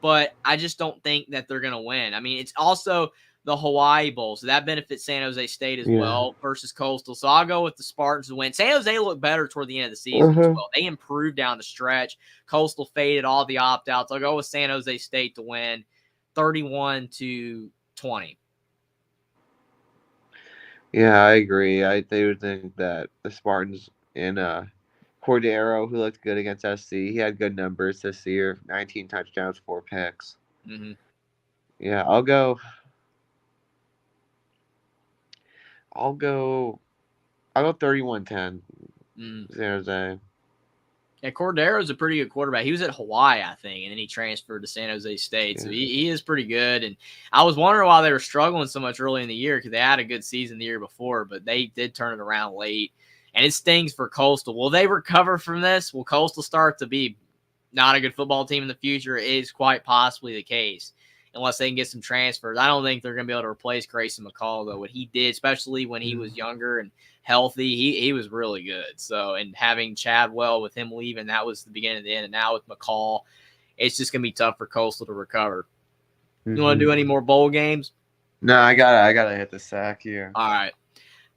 But I just don't think that they're going to win. I mean, it's also the Hawaii Bowl, so that benefits San Jose State as well versus Coastal. So I'll go with the Spartans to win. San Jose looked better toward the end of the season as well. They improved down the stretch. Coastal faded all the opt-outs. I'll go with San Jose State to win 31-20. Yeah, I agree. They would think that the Spartans and Cordero, who looked good against SC, he had good numbers this year, 19 touchdowns, 4 picks. Mm-hmm. Yeah, I'll go 31-10. San Jose. Yeah, Cordero's a pretty good quarterback. He was at Hawaii, I think, and then he transferred to San Jose State. So he is pretty good. And I was wondering why they were struggling so much early in the year because they had a good season the year before, but they did turn it around late. And it stings for Coastal. Will they recover from this? Will Coastal start to be not a good football team in the future? It is quite possibly the case, unless they can get some transfers. I don't think they're going to be able to replace Grayson McCall, though. What he did, especially when he was younger and healthy, he was really good. So, and having Chadwell with him leaving, that was the beginning of the end. And now with McCall, it's just going to be tough for Coastal to recover. You want to do any more bowl games? No, I gotta hit the sack here. All right.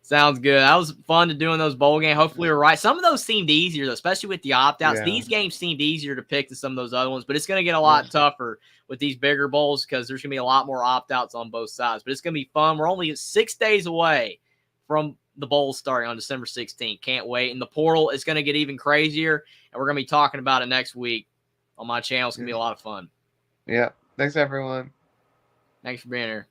Sounds good. That was fun to doing those bowl games. Hopefully we're right. Some of those seemed easier, though, especially with the opt-outs. Yeah. These games seemed easier to pick than some of those other ones, but it's going to get a lot tougher with these bigger bowls because there's going to be a lot more opt-outs on both sides. But it's going to be fun. We're only 6 days away from the bowl starting on December 16th. Can't wait. And the portal is going to get even crazier, and we're going to be talking about it next week on my channel. It's going to be a lot of fun. Yeah. Thanks, everyone. Thanks for being here.